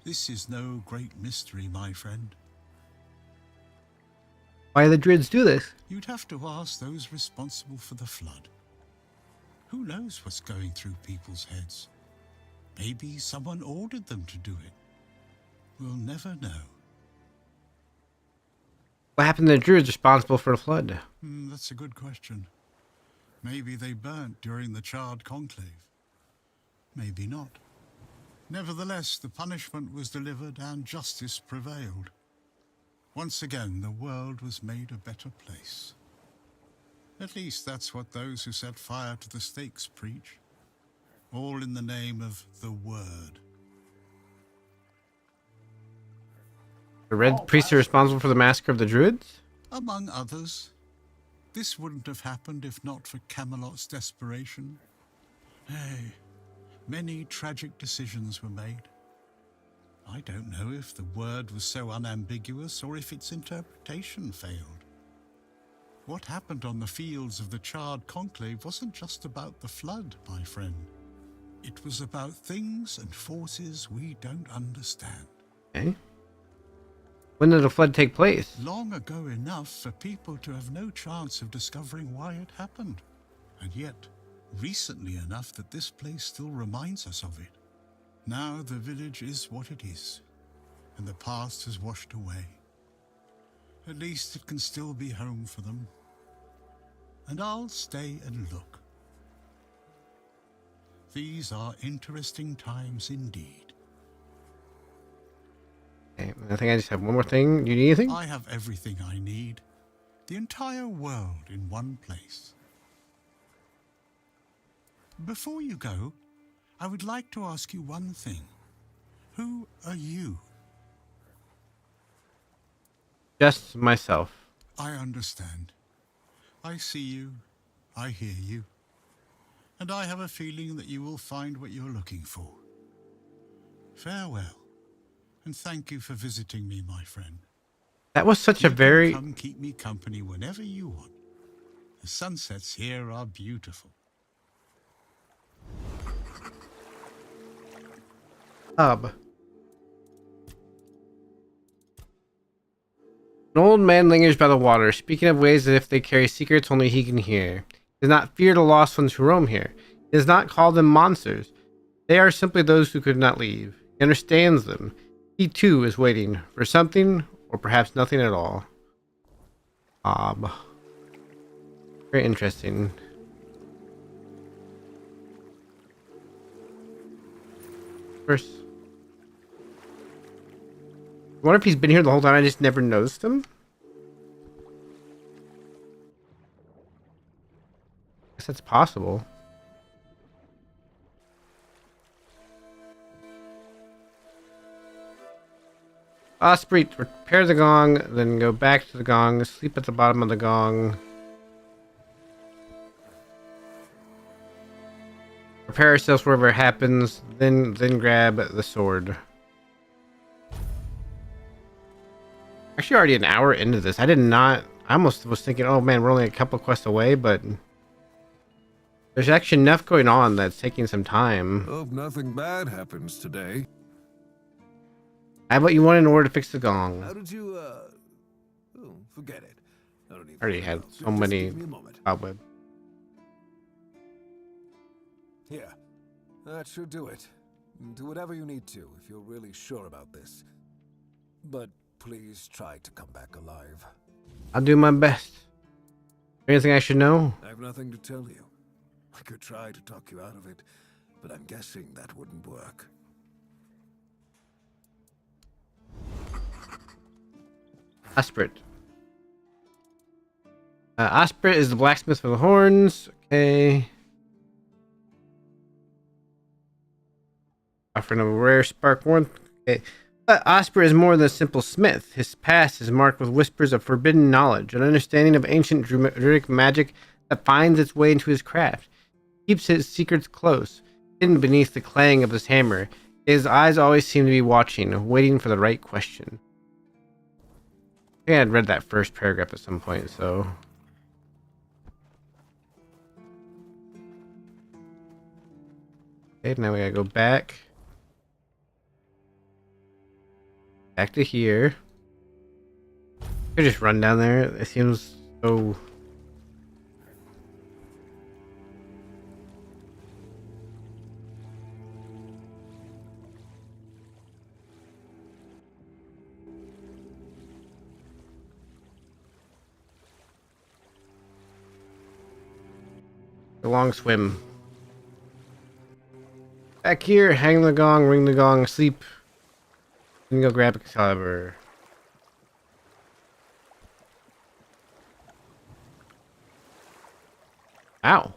This is no great mystery, my friend. Why do the druids do this? You'd have to ask those responsible for the flood. Who knows what's going through people's heads? Maybe someone ordered them to do it. We'll never know. What happened to the druids responsible for the flood? That's a good question. Maybe they burnt during the charred conclave. Maybe not. Nevertheless, the punishment was delivered and justice prevailed. Once again, the world was made a better place. At least that's what those who set fire to the stakes preach. All in the name of the Word. The Red Priests are responsible for the massacre of the Druids? Among others. This wouldn't have happened if not for Camelot's desperation. Hey, many tragic decisions were made. I don't know if the word was so unambiguous or if its interpretation failed. What happened on the fields of the charred conclave wasn't just about the flood, my friend. It was about things and forces we don't understand. Okay. When did the flood take place? Long ago enough for people to have no chance of discovering why it happened. And yet, recently enough that this place still reminds us of it. Now the village is what it is, and the past has washed away. At least it can still be home for them. And I'll stay and look. These are interesting times indeed. Okay, I think I just have one more thing. Do you need anything? I have everything I need. The entire world in one place. Before you go, I would like to ask you one thing. Who are you? Just myself. I understand. I see you. I hear you. And I have a feeling that you will find what you're looking for. Farewell. And thank you for visiting me, my friend. That was such a very... Come keep me company whenever you want. The sunsets here are beautiful. An old man lingers by the water, speaking of ways as if they carry secrets only he can hear. He does not fear the lost ones who roam here. He does not call them monsters. They are simply those who could not leave. He understands them. He too is waiting for something, or perhaps nothing at all. Very interesting. First, I wonder if he's been here the whole time. I just never noticed him. I guess that's possible. Osprey, repair the gong, then go back to the gong, sleep at the bottom of the gong. Prepare ourselves wherever it happens, then grab the sword. Actually, already an hour into this. I almost was thinking, oh man, we're only a couple quests away, but there's actually enough going on that's taking some time. Hope nothing bad happens today. I have what you want in order to fix the gong. How did you, oh, forget it. I don't even Already had so many cobwebs. Here, that should do it. Do whatever you need to if you're really sure about this. But please try to come back alive. I'll do my best. Anything I should know? I have nothing to tell you. I could try to talk you out of it, but I'm guessing that wouldn't work. Asprit. Asprit is the blacksmith for the horns. Okay. Offering a rare spark one. Okay. But Asprit is more than a simple smith. His past is marked with whispers of forbidden knowledge, an understanding of ancient druidic magic that finds its way into his craft. He keeps his secrets close, hidden beneath the clang of his hammer. His eyes always seem to be watching, waiting for the right question. I think I'd read that first paragraph at some point, so... Okay, now we gotta go back. Back to here. I just run down there. It seems so... A long swim. Back here, hang the gong, ring the gong, sleep. Then go grab Excalibur. Ow.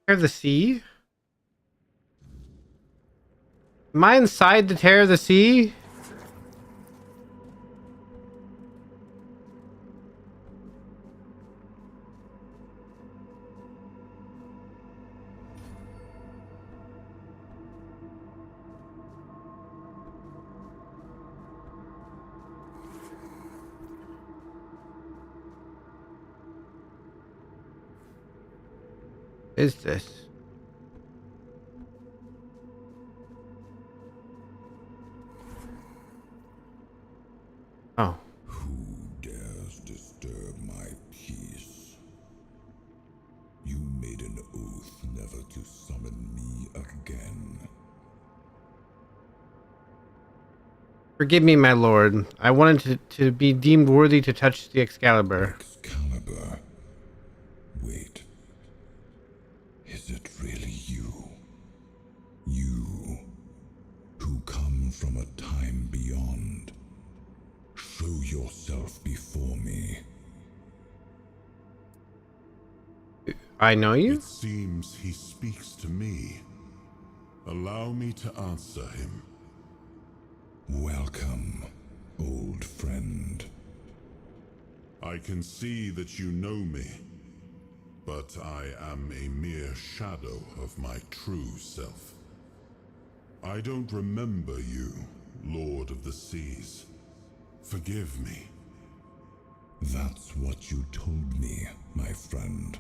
Tear of the Sea? Am I inside the Tear of the Sea? Is this? Oh. Who dares disturb my peace? You made an oath never to summon me again. Forgive me, my lord. I wanted to be deemed worthy to touch the Excalibur. Excalibur. Wait. Is it really you? You, who come from a time beyond. Show yourself before me. I know you? It seems he speaks to me. Allow me to answer him. Welcome, old friend. I can see that you know me, but I am a mere shadow of my true self. I don't remember you, Lord of the Seas. Forgive me. That's what you told me, my friend.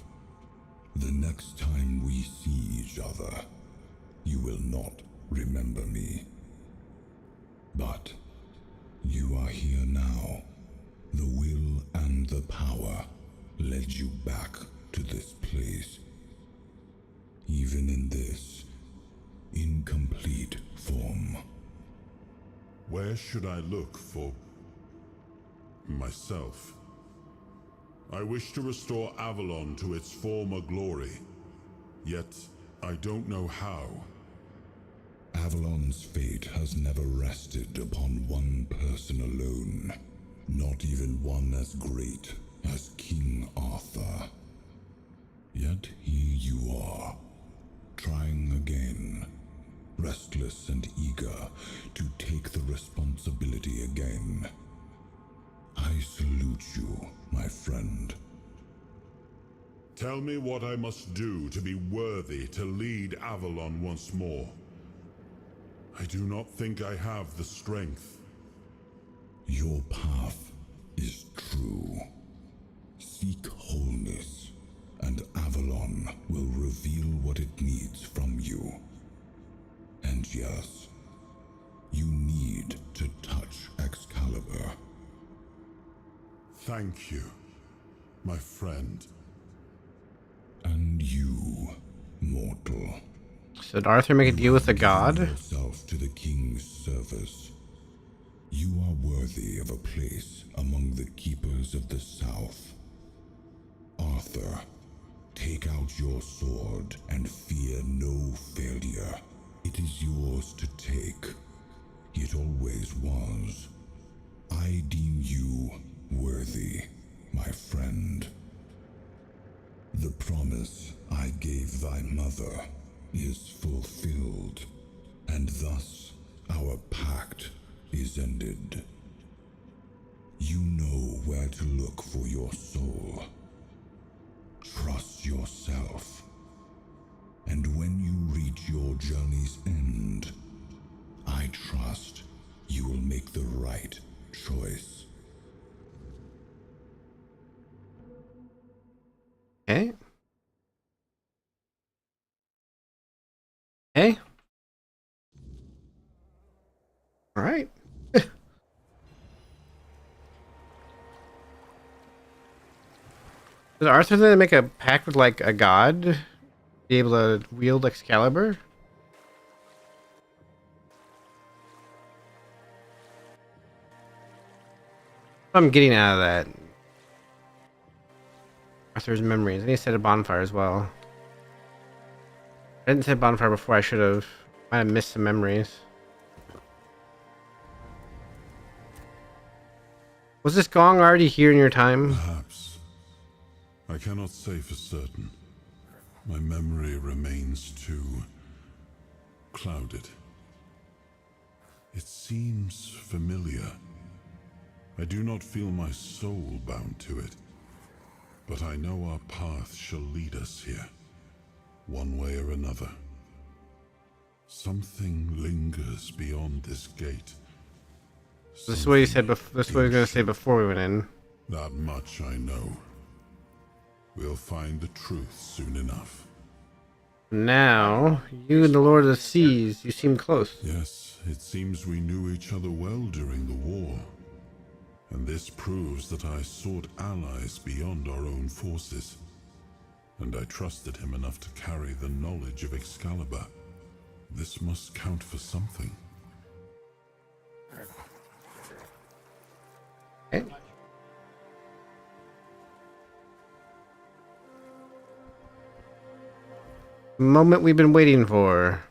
The next time we see each other, you will not remember me. But you are here now. The will and the power led you back to this place. Even in this incomplete form. Where should I look for myself? I wish to restore Avalon to its former glory, yet I don't know how. Avalon's fate has never rested upon one person alone, not even one as great as King Arthur. Yet here you are, trying again, restless and eager to take the responsibility again. I salute you, my friend. Tell me what I must do to be worthy to lead Avalon once more. I do not think I have the strength. Your path is true. Seek wholeness, and Avalon will reveal what it needs from you. And yes, you need to touch Excalibur. Thank you, my friend. And you, mortal. So did Arthur make a deal with the god? Yourself to the king's service. You are worthy of a place among the keepers of the South. Arthur, take out your sword and fear no failure. It is yours to take. It always was. I deem you worthy, my friend. The promise I gave thy mother is fulfilled, and thus our pact is ended. You know where to look for your soul. Trust yourself. And when you reach your journey's end, I trust you will make the right choice. Okay. Hey. All right. Did Arthur then make a pact with like a god to be able to wield Excalibur? I'm getting out of that. Arthur's memories. And he said a bonfire as well. I didn't say bonfire before. I should have. Might have missed some memories. Was this gong already here in your time? Perhaps. I cannot say for certain. My memory remains too clouded. It seems familiar. I do not feel my soul bound to it, but I know our path shall lead us here, one way or another. Something lingers beyond this gate. This is what he said. This is what he was gonna say before we went in. That much I know. We'll find the truth soon enough. Now, you and the Lord of the Seas, you seem close. Yes, it seems we knew each other well during the war. And this proves that I sought allies beyond our own forces. And I trusted him enough to carry the knowledge of Excalibur. This must count for something. Okay. The moment we've been waiting for.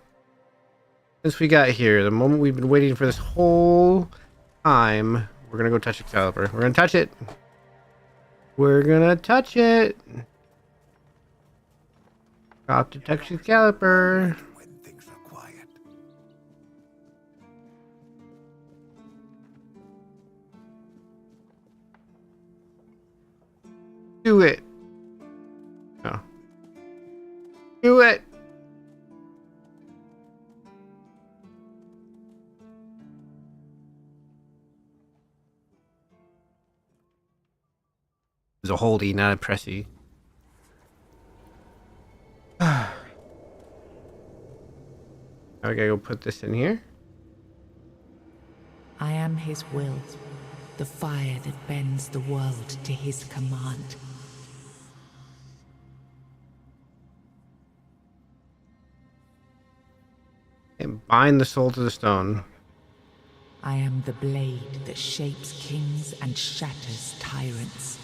Since we got here, the moment we've been waiting for this whole time. We're gonna go touch Excalibur. We're gonna touch it. We're gonna touch it. Got to touch Excalibur. When things are quiet. Do it. No. Do it. It's a holdy, not a pressy. Now we gotta go put this in here. I am his will, the fire that bends the world to his command. And bind the soul to the stone. I am the blade that shapes kings and shatters tyrants.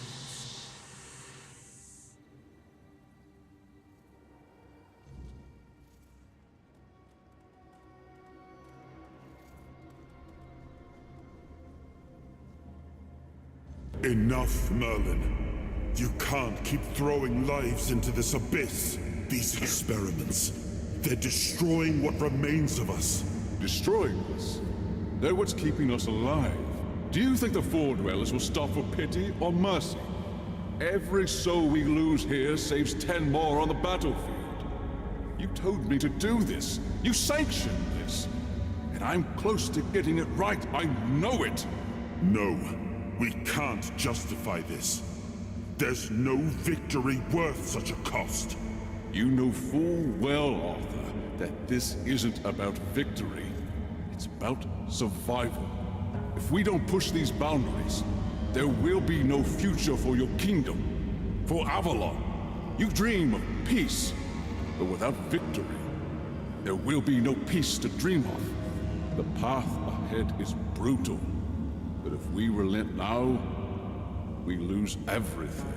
Enough, Merlin. You can't keep throwing lives into this abyss. These experiments, they're destroying what remains of us. Destroying us? They're what's keeping us alive. Do you think the Four Dwellers will stop for pity or mercy? Every soul we lose here saves 10 more on the battlefield. You told me to do this. You sanctioned this. And I'm close to getting it right. I know it. No, we can't justify this. There's no victory worth such a cost. You know full well, Arthur, that this isn't about victory. It's about survival. If we don't push these boundaries, there will be no future for your kingdom, for Avalon. You dream of peace, but without victory, there will be no peace to dream of. The path ahead is brutal, but if we relent now, we lose everything.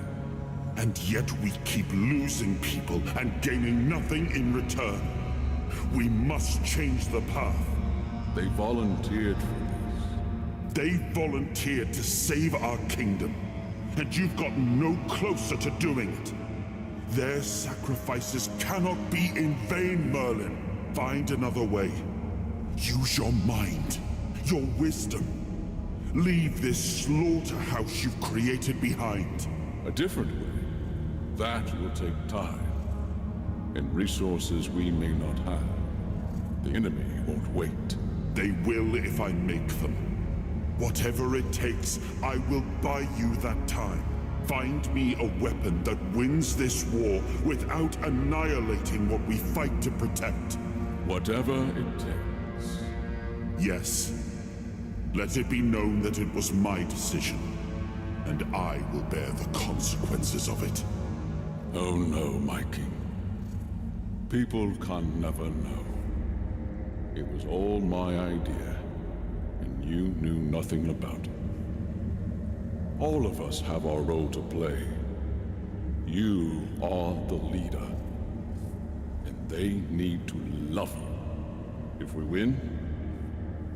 And yet we keep losing people and gaining nothing in return. We must change the path. They volunteered for this. They volunteered to save our kingdom, and you've gotten no closer to doing it. Their sacrifices cannot be in vain, Merlin. Find another way. Use your mind, your wisdom. Leave this slaughterhouse you've created behind. A different way. That will take time, and resources we may not have. The enemy won't wait. They will if I make them. Whatever it takes, I will buy you that time. Find me a weapon that wins this war without annihilating what we fight to protect. Whatever it takes. Yes. Let it be known that it was my decision, and I will bear the consequences of it. Oh no, my king. People can never know. It was all my idea, and you knew nothing about it. All of us have our role to play. You are the leader, and they need to love you. If we win,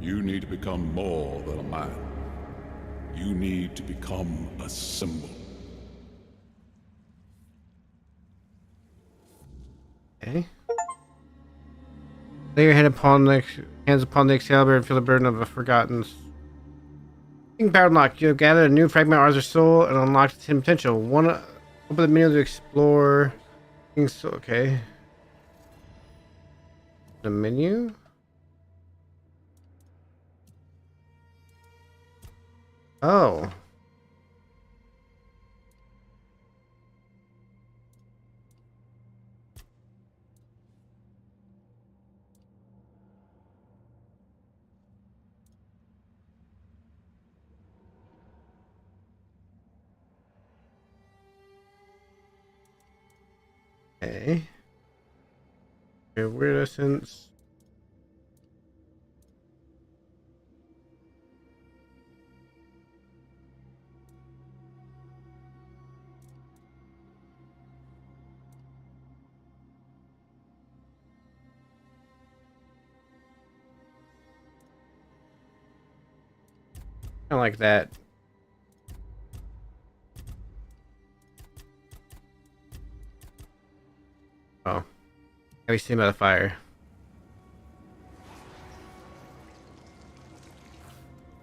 you need to become more than a man. You need to become a symbol. Okay. Lay your hands upon the Excalibur and feel the burden of a forgotten. Being powered locked, you have gathered a new fragment of Arthur's soul and unlocked its hidden potential. Open the menu to explore. Okay. The menu? Oh. Okay. Weird essence. I like that. Oh. Have you seen by the fire?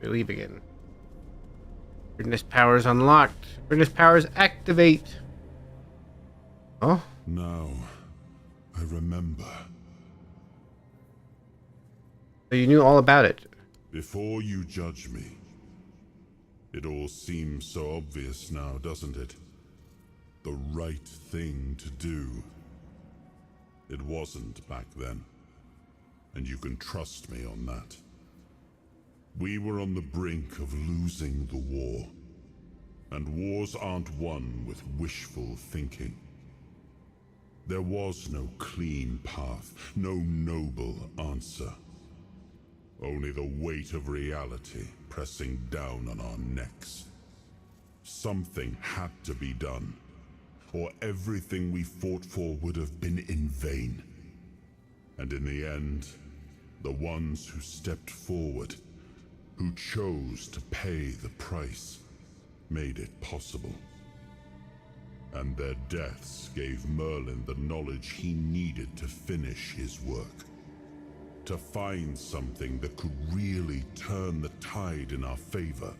We leave again. Weirdness powers unlocked. Weirdness powers activate. Oh? Now, I remember. So you knew all about it. Before you judge me, it all seems so obvious now, doesn't it? The right thing to do. It wasn't back then, and you can trust me on that. We were on the brink of losing the war, and wars aren't won with wishful thinking. There was no clean path, no noble answer. Only the weight of reality pressing down on our necks. Something had to be done, or everything we fought for would have been in vain. And in the end, the ones who stepped forward, who chose to pay the price, made it possible. And their deaths gave Merlin the knowledge he needed to finish his work. To find something that could really turn the tide in our favor.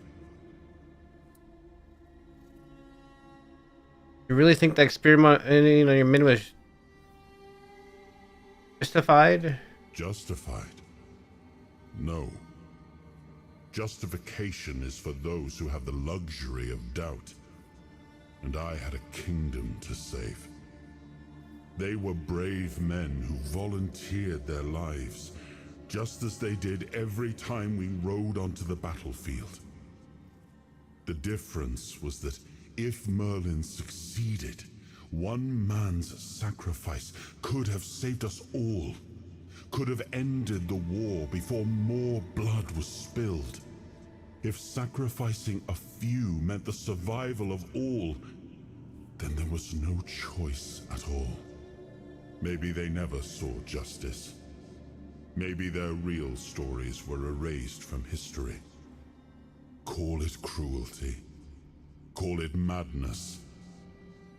You really think that experimenting on your men was justified? Justified? No. Justification is for those who have the luxury of doubt. And I had a kingdom to save. They were brave men who volunteered their lives, just as they did every time we rode onto the battlefield. The difference was that if Merlin succeeded, one man's sacrifice could have saved us all, could have ended the war before more blood was spilled. If sacrificing a few meant the survival of all, then there was no choice at all. Maybe they never saw justice. Maybe their real stories were erased from history. Call it cruelty. Call it madness.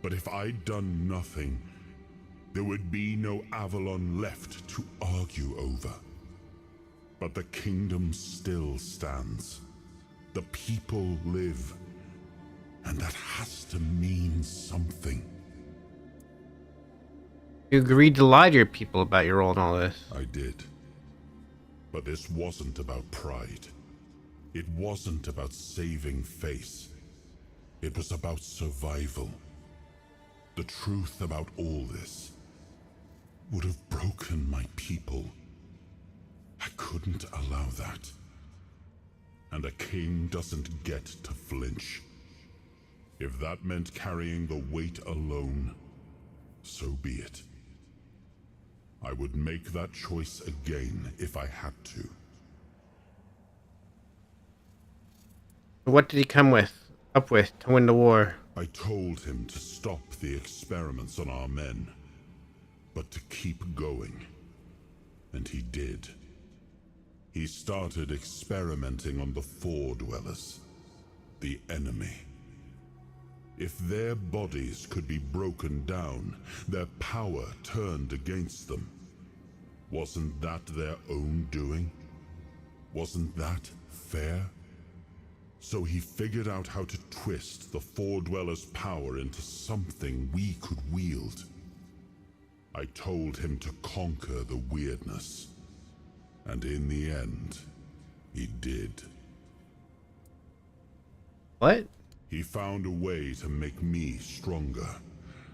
But if I'd done nothing, there would be no Avalon left to argue over. But the kingdom still stands. The people live. And that has to mean something. You agreed to lie to your people about your role in all this. I did. But this wasn't about pride. It wasn't about saving face. It was about survival. The truth about all this would have broken my people. I couldn't allow that. And a king doesn't get to flinch. If that meant carrying the weight alone, so be it. I would make that choice again if I had to. What did he come with? up with to win the war? I told him to stop the experiments on our men, but to keep going. And he did. He started experimenting on the Four Dwellers, the enemy. If their bodies could be broken down, their power turned against them. Wasn't that their own doing? Wasn't that fair? So he figured out how to twist the Four Dwellers' power into something we could wield. I told him to conquer the weirdness. And in the end, he did. What? He found a way to make me stronger.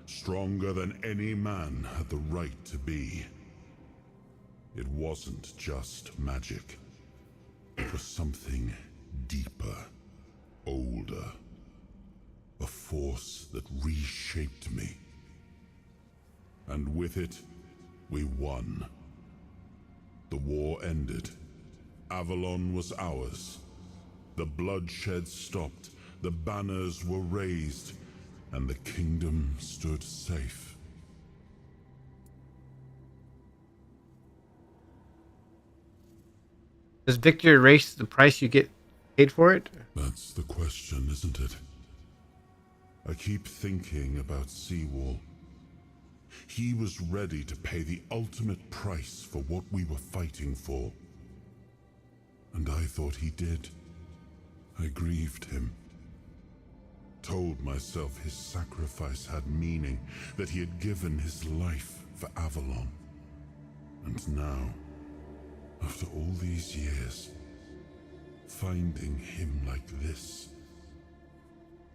Stronger than any man had the right to be. It wasn't just magic. It was something deeper, older. A force that reshaped me. And with it, we won. The war ended. Avalon was ours. The bloodshed stopped, the banners were raised, and the kingdom stood safe. Does victory erase the price you get paid for it? That's the question, isn't it? I keep thinking about Seawall. He was ready to pay the ultimate price for what we were fighting for. And I thought he did. I grieved him. Told myself his sacrifice had meaning, that he had given his life for Avalon. And now, after all these years, finding him like this,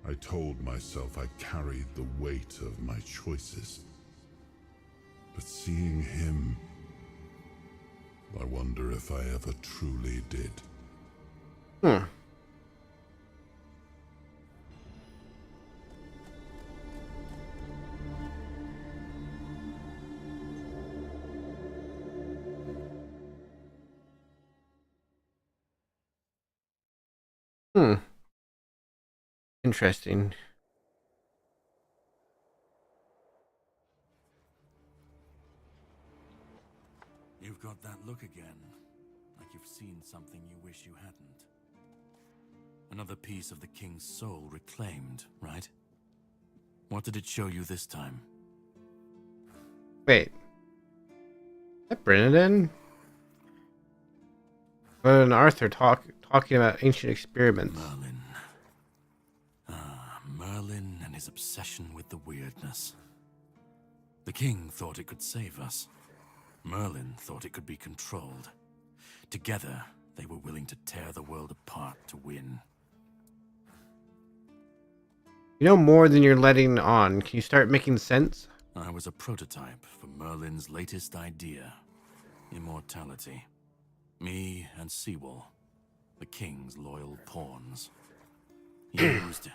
I told myself I carried the weight of my choices. But seeing him, I wonder if I ever truly did. Hmm. Interesting. You've got that look again, like you've seen something you wish you hadn't. Another piece of the king's soul reclaimed, right? What did it show you this time? Wait. Is that Brennan? And Arthur talking about ancient experiments. Merlin. Merlin and his obsession with the weirdness. The king thought it could save us. Merlin thought it could be controlled. Together, they were willing to tear the world apart to win. You know more than you're letting on. Can you start making sense? I was a prototype for Merlin's latest idea. Immortality. Me and Seawall, the king's loyal pawns. Used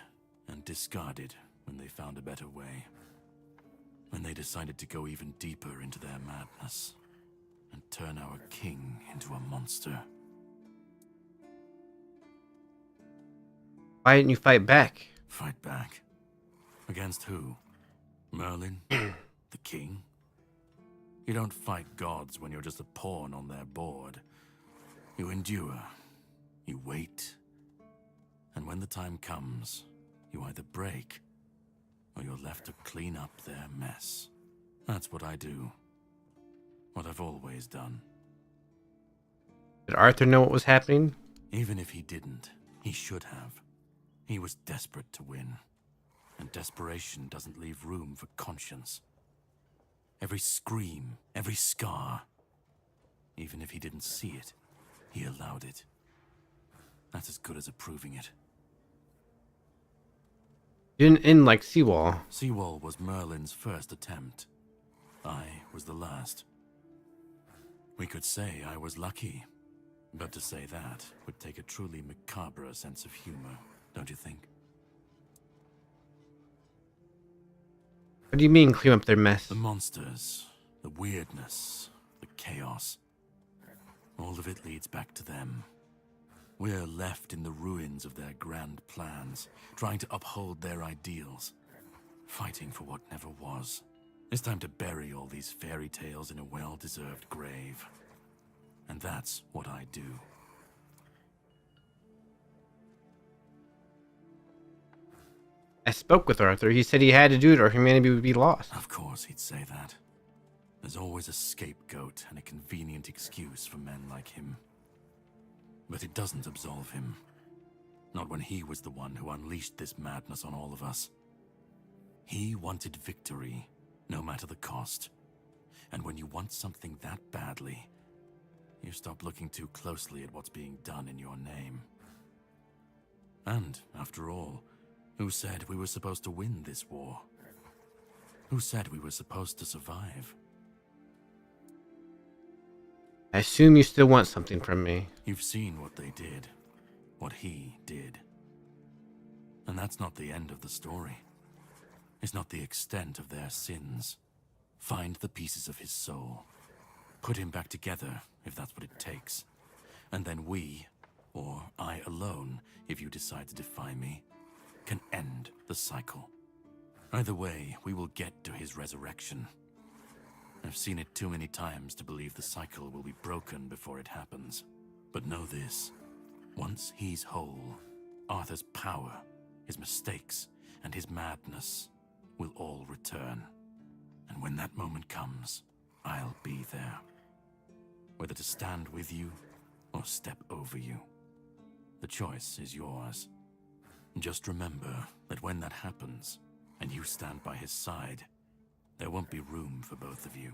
and discarded when they found a better way. When they decided to go even deeper into their madness and turn our king into a monster. Why didn't you fight back? Fight back? Against who? Merlin? The king? You don't fight gods when you're just a pawn on their board. You endure. You wait. And when the time comes, you either break, or you're left to clean up their mess. That's what I do. What I've always done. Did Arthur know what was happening? Even if he didn't, he should have. He was desperate to win. And desperation doesn't leave room for conscience. Every scream, every scar. Even if he didn't see it, he allowed it. That's as good as approving it. You didn't end like Seawall. Seawall was Merlin's first attempt. I was the last. We could say I was lucky. But to say that would take a truly macabre sense of humor, don't you think? What do you mean, clean up their mess? The monsters, the weirdness, the chaos. All of it leads back to them. We're left in the ruins of their grand plans, trying to uphold their ideals, fighting for what never was. It's time to bury all these fairy tales in a well-deserved grave. And that's what I do. I spoke with Arthur. He said he had to do it or humanity would be lost. Of course he'd say that. There's always a scapegoat and a convenient excuse for men like him. But it doesn't absolve him. Not when he was the one who unleashed this madness on all of us. He wanted victory, no matter the cost. And when you want something that badly, you stop looking too closely at what's being done in your name. And, after all, who said we were supposed to win this war? Who said we were supposed to survive? I assume you still want something from me. You've seen what they did. What he did. And that's not the end of the story. It's not the extent of their sins. Find the pieces of his soul. Put him back together, if that's what it takes. And then we, or I alone, if you decide to defy me, can end the cycle. Either way, we will get to his resurrection. I've seen it too many times to believe the cycle will be broken before it happens. But know this. Once he's whole, Arthur's power, his mistakes, and his madness will all return. And when that moment comes, I'll be there. Whether to stand with you or step over you. The choice is yours. Just remember that when that happens, and you stand by his side, there won't be room for both of you.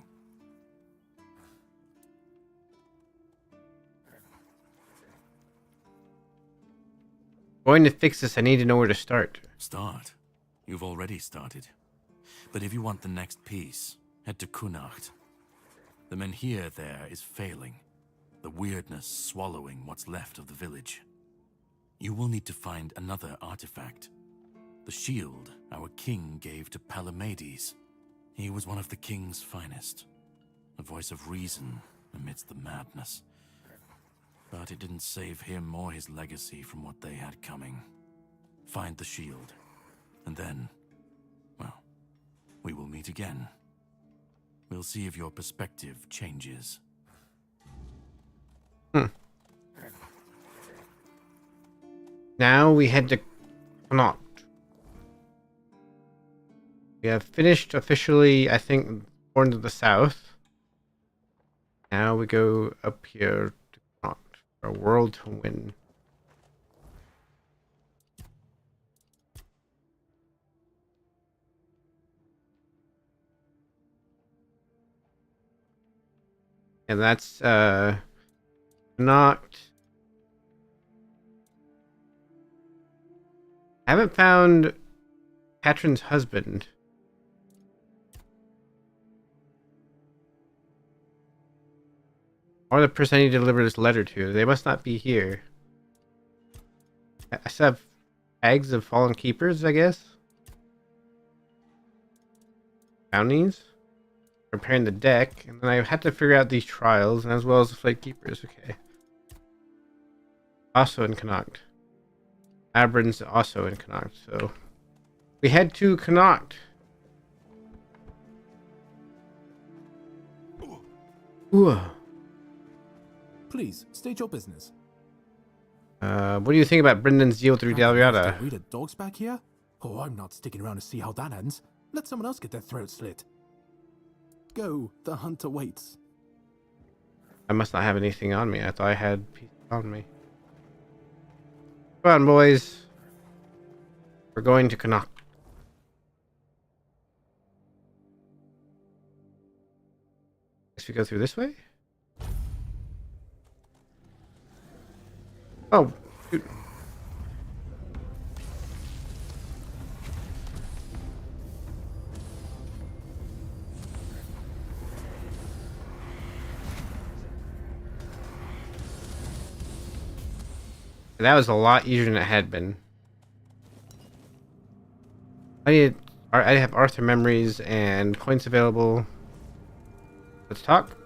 Going to fix this, I need to know where to start. Start? You've already started. But if you want the next piece, head to Kunacht. The menhir there is failing, the weirdness swallowing what's left of the village. You will need to find another artifact. The shield our king gave to Palamedes. He was one of the king's finest, a voice of reason amidst the madness. But it didn't save him or his legacy from what they had coming. Find the shield, and then, well, we will meet again. We'll see if your perspective changes. Now we head to Connaught. We have finished officially, I think, Horns of the South. Now we go up here to Connaught. A world to win. And that's not. I haven't found Katrin's husband. Or the person I need to deliver this letter to. They must not be here. I still have tags of fallen keepers, I guess. Bounties. Repairing the deck. And then I had to figure out these trials, and as well as the flight keepers. Okay. Also in Connaught. Abern's also in Connaught, so we head to Connaught. Ooh. Please, state your business. What do you think about Brendan's deal through Dalriada? Read a dog's back here? Oh, I'm not sticking around to see how that ends. Let someone else get their throat slit. Go, the hunter waits. I must not have anything on me. I thought I had pieces on me. Come on, boys. We're going to Connaught. Guess we go through this way? Oh, shoot. That was a lot easier than it had been. I have Arthur memories and points available. Let's talk.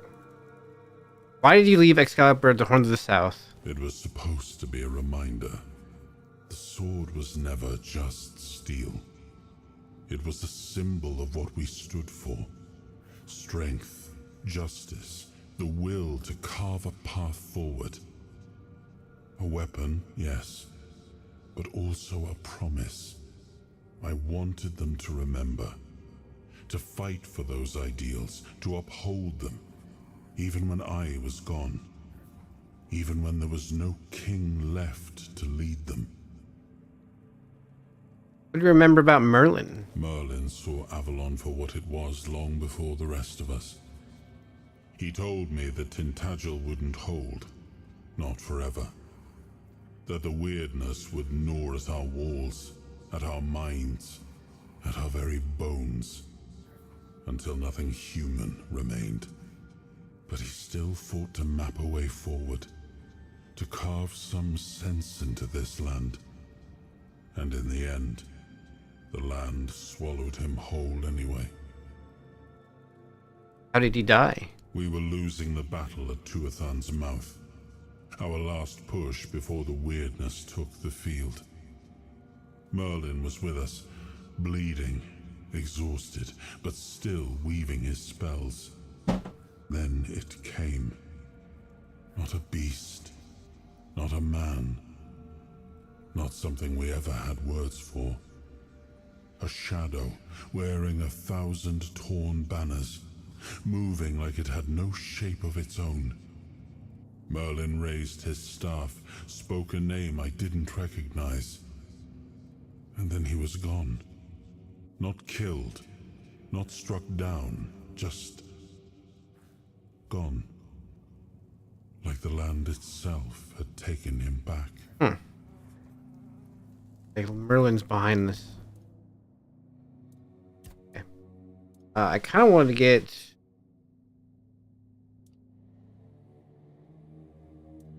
Why did you leave Excalibur at the Horns of the South? It was supposed to be a reminder. The sword was never just steel. It was a symbol of what we stood for. Strength, justice, the will to carve a path forward. A weapon, yes, but also a promise. I wanted them to remember, to fight for those ideals, to uphold them, even when I was gone, even when there was no king left to lead them. What do you remember about Merlin? Merlin saw Avalon for what it was long before the rest of us. He told me that Tintagel wouldn't hold, not forever. That the weirdness would gnaw at our walls, at our minds, at our very bones, until nothing human remained. But he still fought to map a way forward, to carve some sense into this land. And in the end, the land swallowed him whole anyway. How did he die? We were losing the battle at Tuathan's mouth. Our last push before the weirdness took the field. Merlin was with us, bleeding, exhausted, but still weaving his spells. Then it came. Not a beast, not a man, not something we ever had words for. A shadow, wearing 1,000 torn banners, moving like it had no shape of its own. Merlin raised his staff, spoke a name I didn't recognize. And then he was gone. Not killed, not struck down, just gone. Like the land itself had taken him back. Like Merlin's behind this. Okay. I kind of wanted to get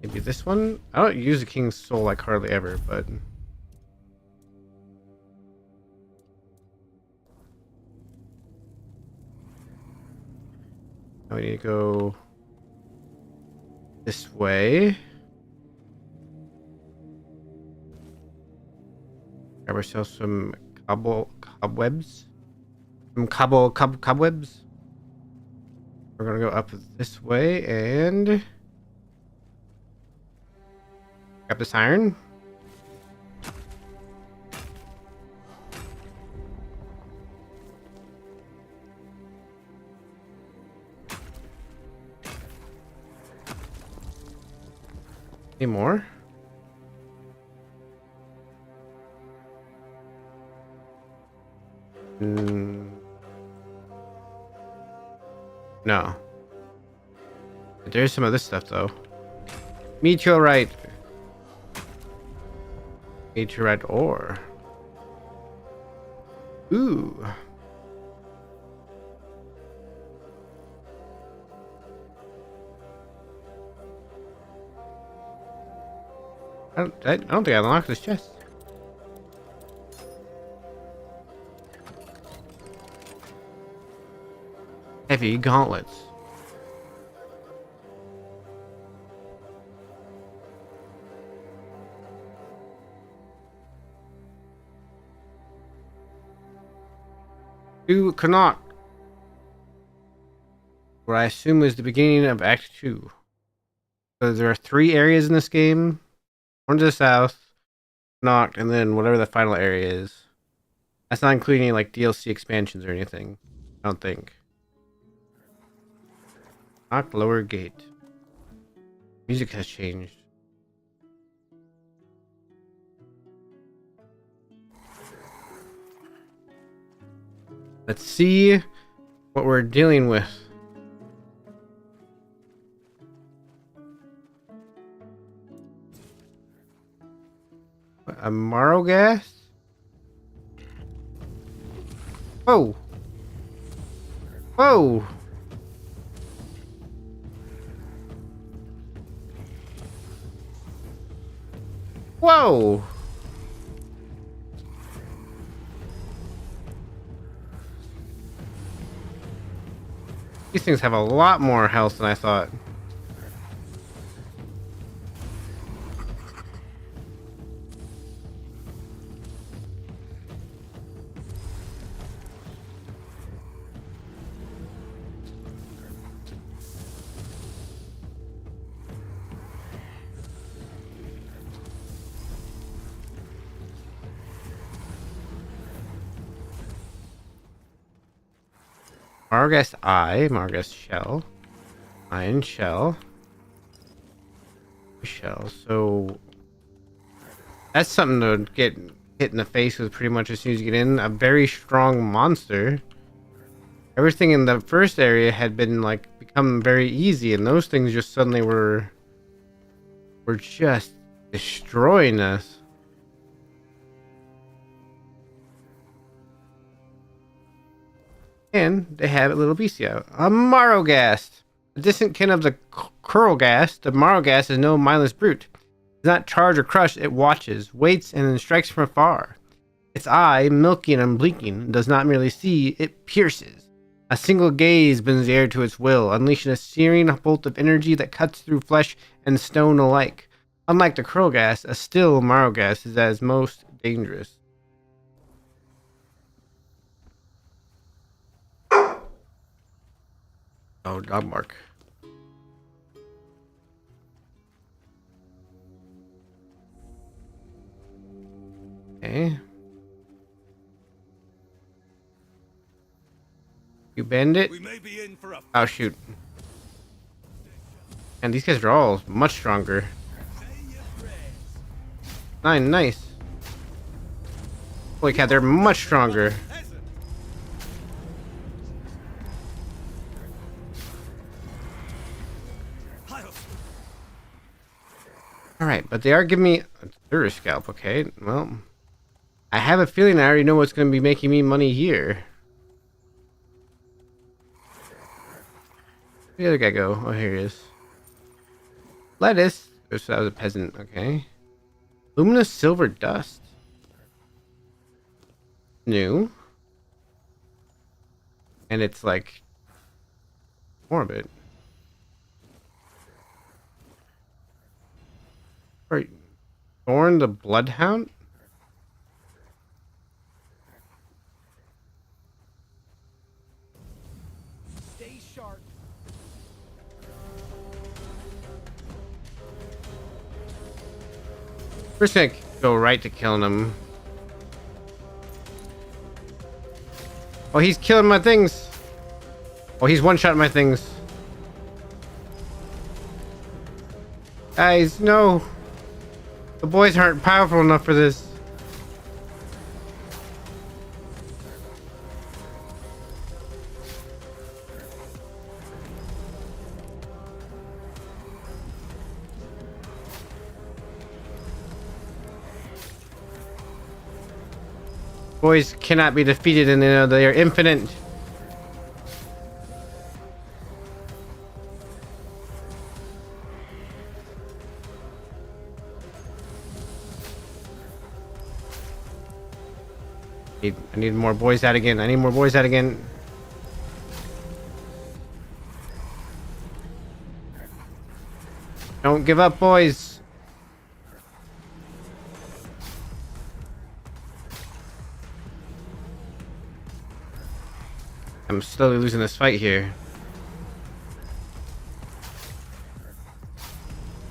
maybe this one. I don't use the King's Soul like hardly ever, but now we need to go this way. Grab ourselves some cobwebs. Some cobwebs. We're gonna go up this way and grab this iron. Any more? No. But there's some of this stuff though. Meteorite. Meteorite ore. Ooh. I don't think I unlocked this chest. Heavy gauntlets. To Connacht, where I assume is the beginning of Act 2. So there are 3 areas in this game. One to the south, Connacht, and then whatever the final area is. That's not including any like DLC expansions or anything. I don't think. Knock lower gate. Music has changed. Let's see what we're dealing with. A Morrow gas? Whoa! Whoa! Whoa! These things have a lot more health than I thought. Margas eye, Margas shell, iron shell, shell. So that's something to get hit in the face with pretty much as soon as you get in. A very strong monster. Everything in the first area had been like become very easy, and those things just suddenly were just destroying us. And they have a little bestial. A Marrowghast. A distant kin of the Curlghast, the Marrowghast is no mindless brute. It does not charge or crush, it watches, waits, and then strikes from afar. Its eye, milky and unblinking, does not merely see, it pierces. A single gaze bends the air to its will, unleashing a searing bolt of energy that cuts through flesh and stone alike. Unlike the Curlghast, a still Marrowghast is at its most dangerous. Oh, dog mark. Okay. You bend it. Oh shoot. And these guys are all much stronger. Nice. Holy cow, they're much stronger. Alright, but they are giving me a third scalp, okay? Well, I have a feeling I already know what's going to be making me money here. Where'd the other guy go? Oh, here he is. Lettuce. Oh, so that was a peasant, okay. Luminous silver dust. New. And it's like more of it. Right. Thorn the Bloodhound? Stay sharp. We're just gonna go right to killing him. Oh, he's killing my things. Oh, he's one-shotting my things. Guys, no. The boys aren't powerful enough for this. Boys cannot be defeated, and they are infinite. I need more boys out again. I need more boys out again. Don't give up, boys. I'm slowly losing this fight here.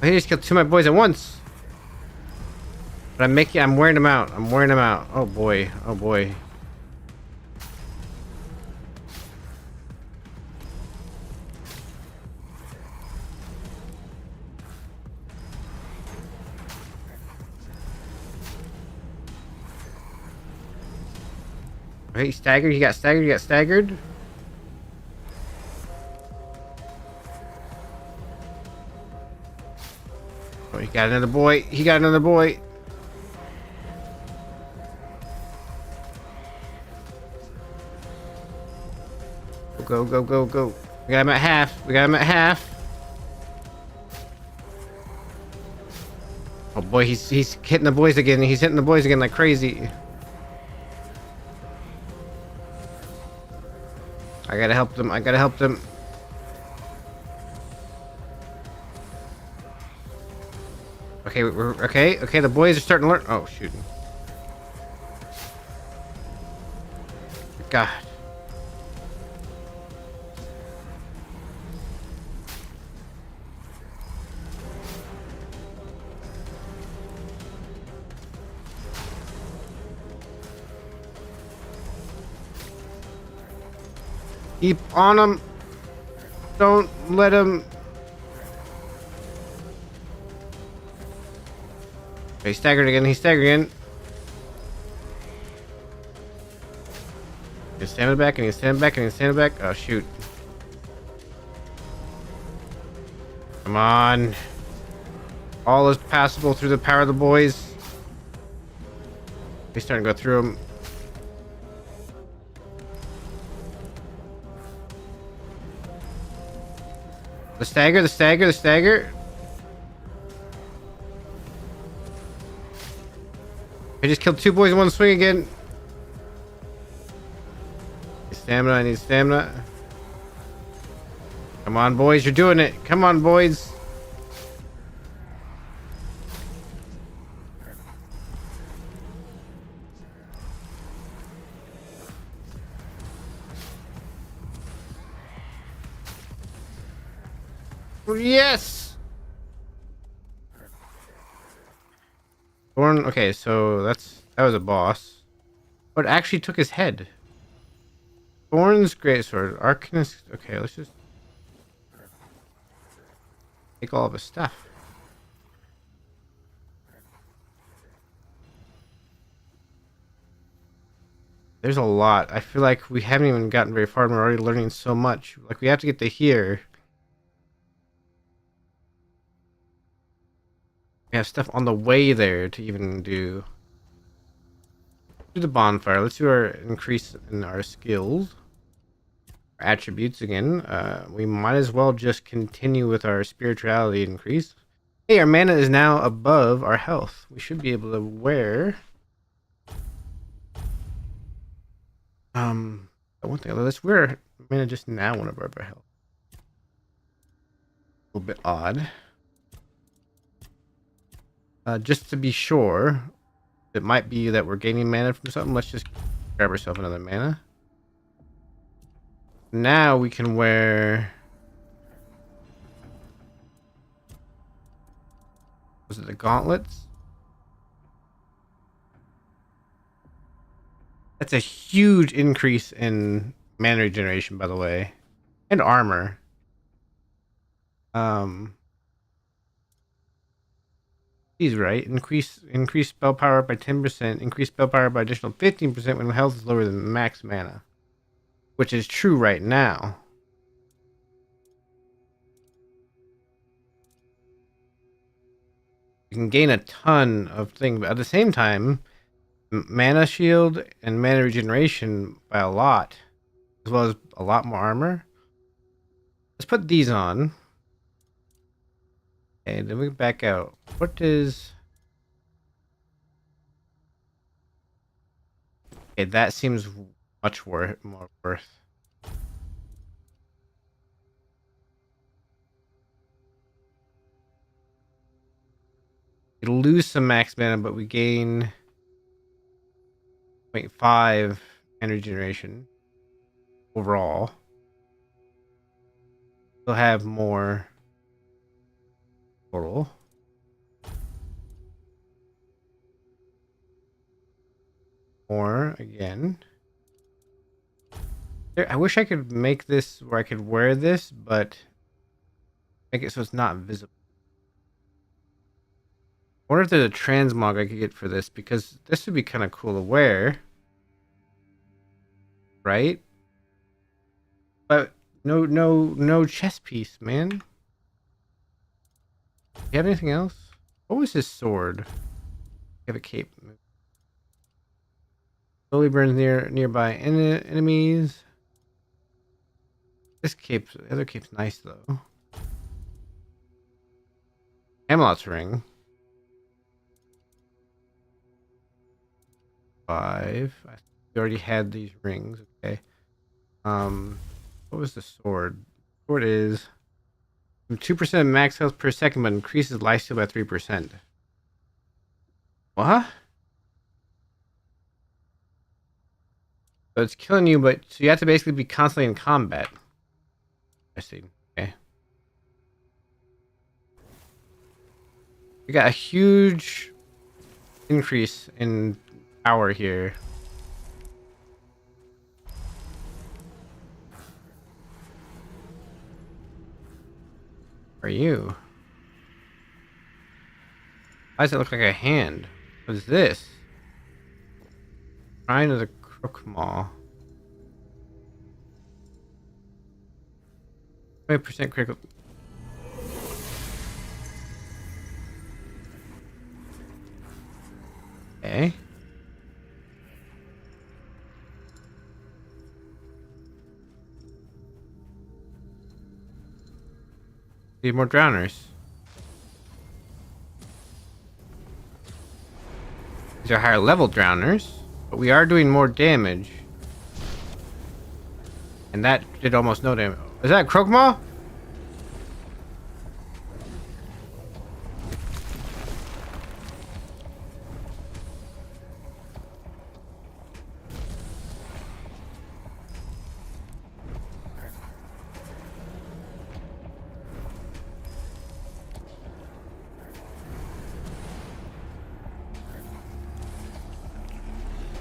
I just killed two of my boys at once. But I'm wearing them out. I'm wearing them out. Oh boy. Oh boy. Hey, staggered. He got staggered. He got staggered. Oh, he got another boy. He got another boy. Go, go, go, go. We got him at half. We got him at half. Oh boy, he's hitting the boys again. He's hitting the boys again like crazy. I gotta help them. I gotta help them. Okay, we're okay. Okay, the boys are starting to learn. Oh shoot. God. Keep on him. Don't let him. Okay, he's staggered again. He's staggered again. He's standing back and he's standing back and he's standing back. Oh, shoot. Come on. All is passable through the power of the boys. He's starting to go through them. The stagger, the stagger, the stagger. I just killed 2 boys in one swing again. Stamina, I need stamina. Come on, boys, you're doing it. Come on, boys. Yes. Thorn. Okay, so that was a boss, but it actually took his head. Thorn's greatsword, Arcanist. Okay, let's just take all of his stuff. There's a lot. I feel like we haven't even gotten very far and we're already learning so much. Like, we have to get to here. We have stuff on the way there to even do the bonfire. Let's do our increase in our skills. Our attributes again. We might as well just continue with our spirituality increase. Hey, our mana is now above our health. We should be able to wear one thing. Let's wear mana just now one above our health. A little bit odd. Just to be sure, it might be that we're gaining mana from something. Let's just grab ourselves another mana. Now we can wear. Was it the gauntlets? That's a huge increase in mana regeneration, by the way, and armor. He's right. Increase spell power by 10%. Increase spell power by additional 15% when health is lower than max mana, which is true right now. You can gain a ton of things, but at the same time, mana shield and mana regeneration by a lot, as well as a lot more armor. Let's put these on. Okay, then we back out. What is... Okay, that seems much more worth. We lose some max mana, but we gain 0.5 energy generation overall. We'll have more total. More again. I wish I could make this where I could wear this, but make it so it's not visible. I wonder if there's a transmog I could get for this, because this would be kind of cool to wear. Right? But no chest piece, man. Do you have anything else? What was his sword? You have a cape. Slowly burns nearby enemies. This cape, the other cape's nice though. Camelot's ring. 5. We already had these rings. Okay. What was the sword? Sword is 2% max health per second, but increases lifesteal by 3%. What? So it's killing you, but so you have to basically be constantly in combat. I see. Okay. We got a huge increase in power here. are you? Why does it look like a hand? What is this? Shrine of the Crookmaw. 20% critical. Okay. Need more drowners. These are higher level drowners, but we are doing more damage. And that did almost no damage. Is that a Crookmaw?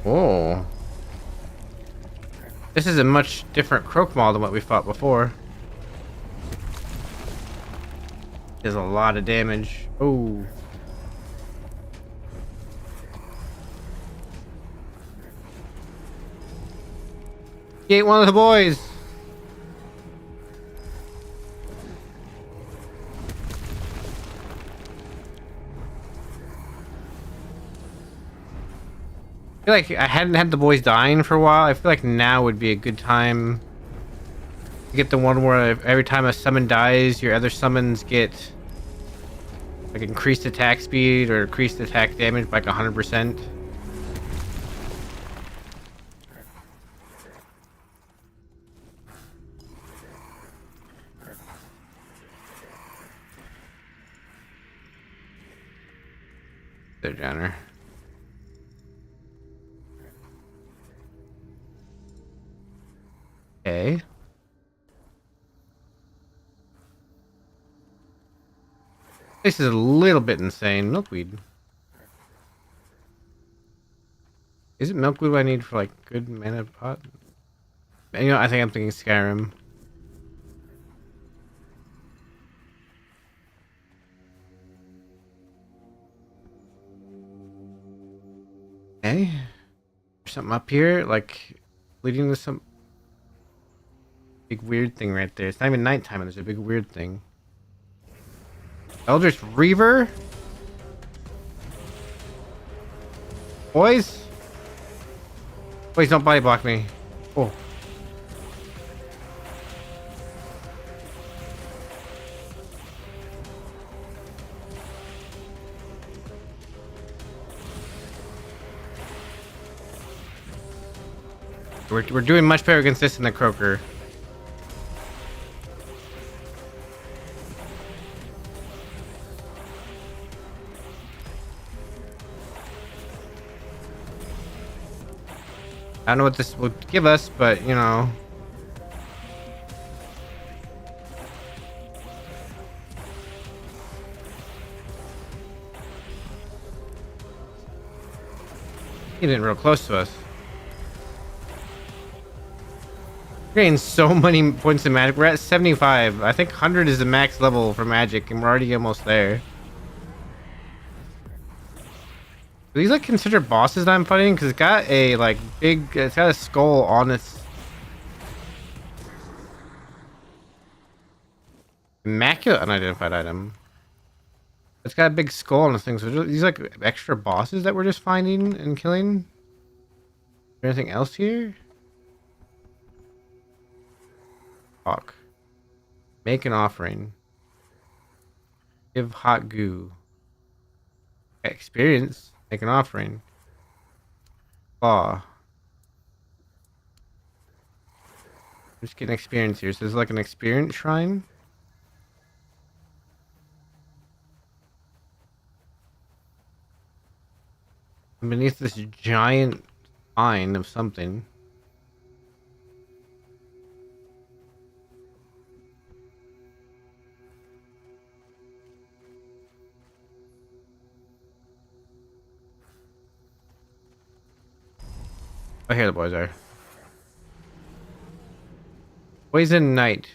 Oh. This is a much different Crookmaw than what we fought before. There's a lot of damage. Oh. He ate one of the boys. I feel like I hadn't had the boys dying for a while. I feel like now would be a good time to get the one where every time a summon dies, your other summons get like increased attack speed or increased attack damage by like 100%. There, Johnner. Okay. This is a little bit insane. Milkweed. Is it milkweed I need for like good mana pot? You know, I think I'm thinking Skyrim. Okay. There's something up here, like leading to some big weird thing right there. It's not even nighttime and there's a big weird thing. Eldritch Reaver? Boys? Please don't body block me. Oh. We're doing much better against this than the Croaker. I don't know what this will give us, but you know. He didn't real close to us. We're getting so many points of magic. We're at 75. I think 100 is the max level for magic, and we're already almost there. Are these like considered bosses that I'm fighting? Because it's got a like big, it's got a skull on its immaculate unidentified item. It's got a big skull on this thing. So these like extra bosses that we're just finding and killing. Is there anything else here? Talk. Make an offering. Give hot goo. Experience. Make an offering. Claw. Just getting experience here. So there's like an experience shrine. Beneath this giant vine of something. Oh, here the boys are. Poison Knight.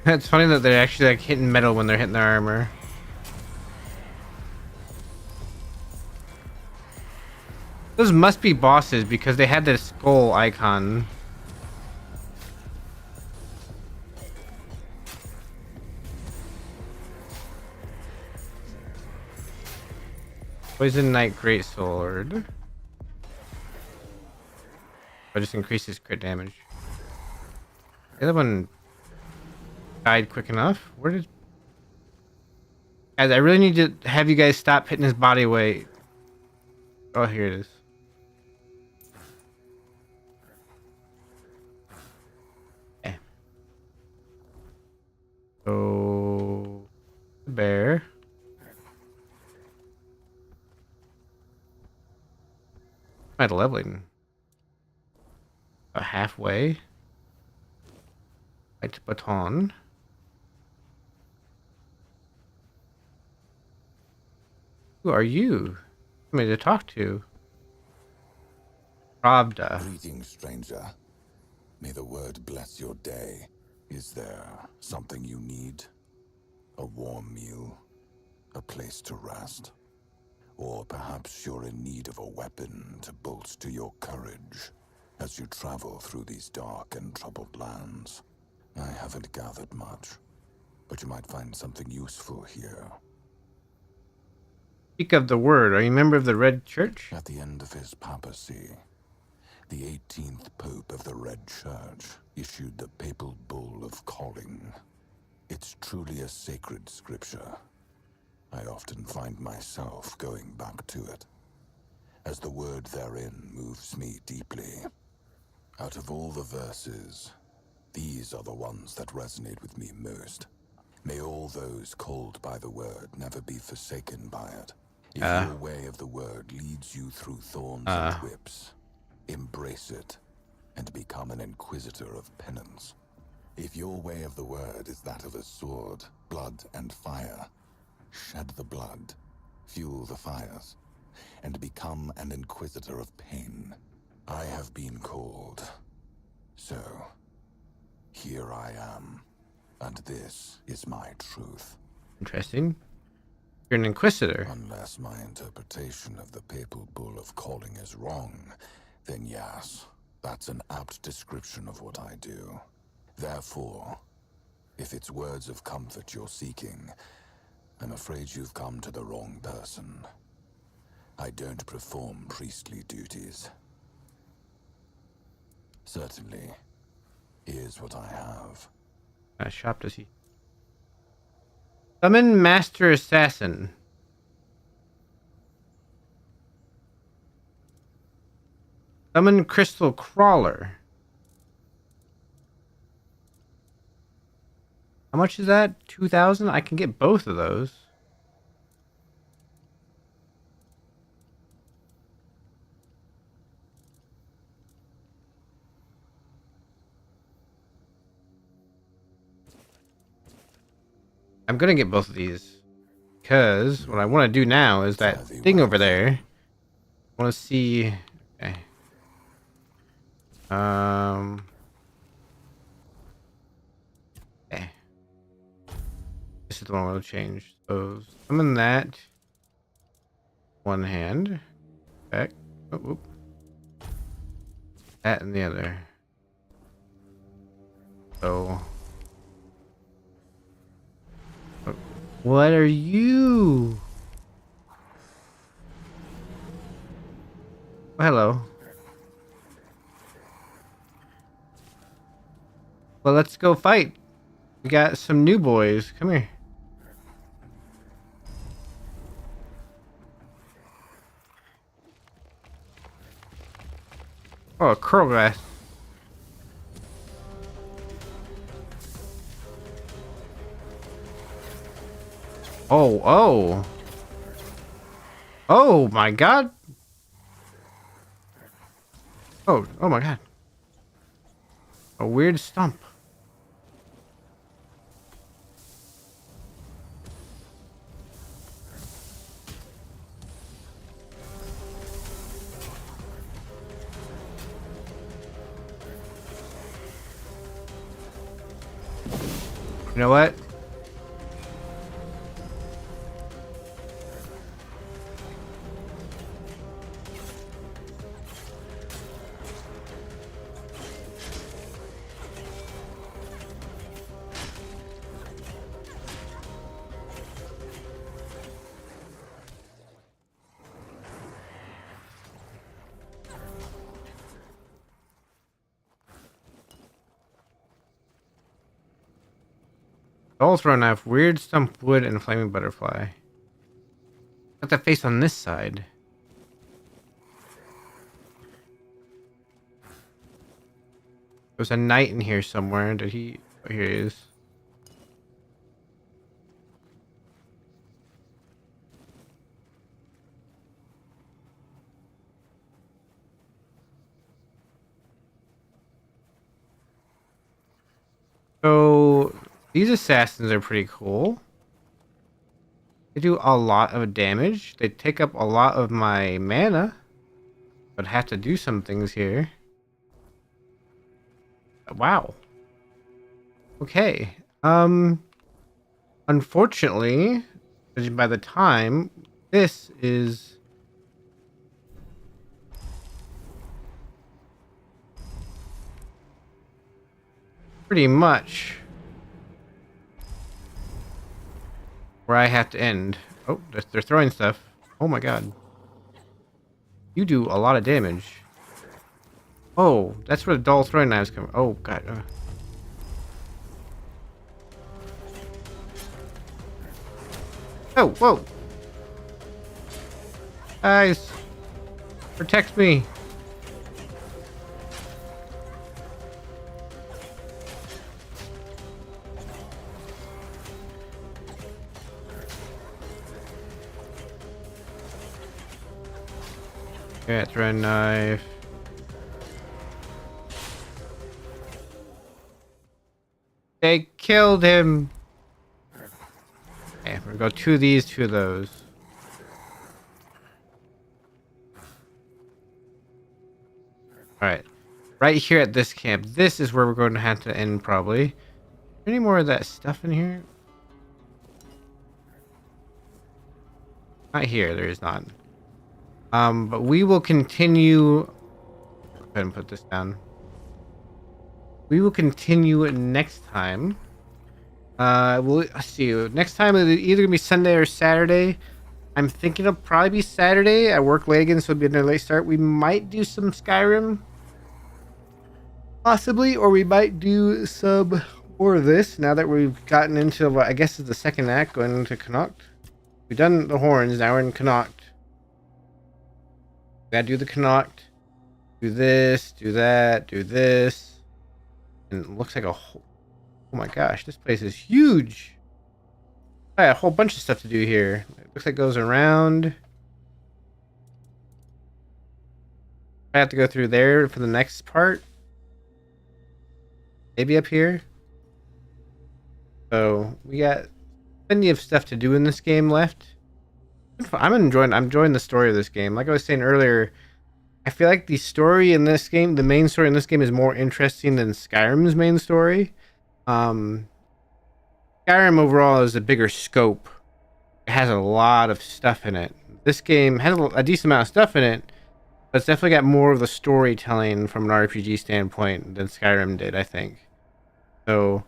It's funny that they're actually like hitting metal when they're hitting their armor. Those must be bosses because they had this skull icon. Poison Knight Greatsword. Or just increases crit damage. The other one died quick enough. Where did... Guys, I really need to have you guys stop hitting his body weight. Oh, here it is. Okay. So... Bear. At leveling. About halfway. White baton. Who are you? Somebody to talk to. Pravda. Greetings, stranger. May the word bless your day. Is there something you need? A warm meal? A place to rest? Or perhaps you're in need of a weapon to bolster your courage as you travel through these dark and troubled lands. I haven't gathered much, but you might find something useful here. Speak of the word. Are you a member of the Red Church? At the end of his papacy, the 18th Pope of the Red Church issued the papal bull of calling. It's truly a sacred scripture. I often find myself going back to it, as the word therein moves me deeply. Out of all the verses, these are the ones that resonate with me most. May all those called by the word never be forsaken by it. If your way of the word leads you through thorns and whips, embrace it and become an inquisitor of penance. If your way of the word is that of a sword, blood and fire, shed the blood, fuel the fires, and become an inquisitor of pain. I have been called, so here I am, and this is my truth. Interesting. You're an inquisitor. Unless my interpretation of the papal bull of calling is wrong, then yes, that's an apt description of what I do. Therefore, if it's words of comfort you're seeking, I'm afraid you've come to the wrong person. I don't perform priestly duties. Certainly, here's what I have. Shop to see. Summon Master Assassin. Summon Crystal Crawler. How much is that? 2,000? I can get both of those. I'm gonna get both of these because what I want to do now is that thing over there. I want to see. Okay. Okay. This is the one I want to change. So summon that. One hand. Back. Oh, whoop. That and the other. So. What are you? Oh, hello. Well, let's go fight. We got some new boys. Come here. Oh, a curl glass. Oh, oh. Oh my god. Oh, oh my god. A weird stump. You know what? All thrown knife, weird stump wood, and flaming butterfly. Got the face on this side. There's a knight in here somewhere. Did he? Oh, here he is. So these assassins are pretty cool. They do a lot of damage. They take up a lot of my mana, but have to do some things here. Wow. Okay. Unfortunately, judging by the time, this is pretty much where I have to end. Oh, they're throwing stuff. Oh my god. You do a lot of damage. Oh, that's where the dull throwing knives come. Oh god. Oh, whoa. Guys, protect me. Yeah, throw a knife. They killed him. Okay, we're gonna go two of these, two of those. Alright. Right here at this camp. This is where we're going to have to end probably. Any more of that stuff in here? Not here, there is not. But we will continue. Go ahead and put this down. We will continue next time. Let's see. Next time it's either gonna be Sunday or Saturday. I'm thinking it'll probably be Saturday. I work late again, so it'll be another late start. We might do some Skyrim, possibly, or we might do some more of this. Now that we've gotten into what I guess is the second act, going into Connacht. We've done the horns. Now we're in Connacht. Gotta do the Connacht. Do this. Do that. Do this. And it looks like a whole... Oh my gosh, this place is huge. I got a whole bunch of stuff to do here. It looks like it goes around. I have to go through there for the next part. Maybe up here. So we got plenty of stuff to do in this game left. I'm enjoying the story of this game. Like I was saying earlier, I feel like the story in this game, the main story in this game, is more interesting than Skyrim's main story. Skyrim overall is a bigger scope. It has a lot of stuff in it. This game has a decent amount of stuff in it, but it's definitely got more of the storytelling from an RPG standpoint than Skyrim did, I think. So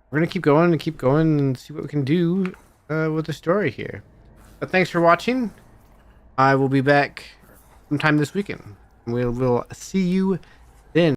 we're gonna keep going and see what we can do with the story here. But thanks for watching. I will be back sometime this weekend. We'll see you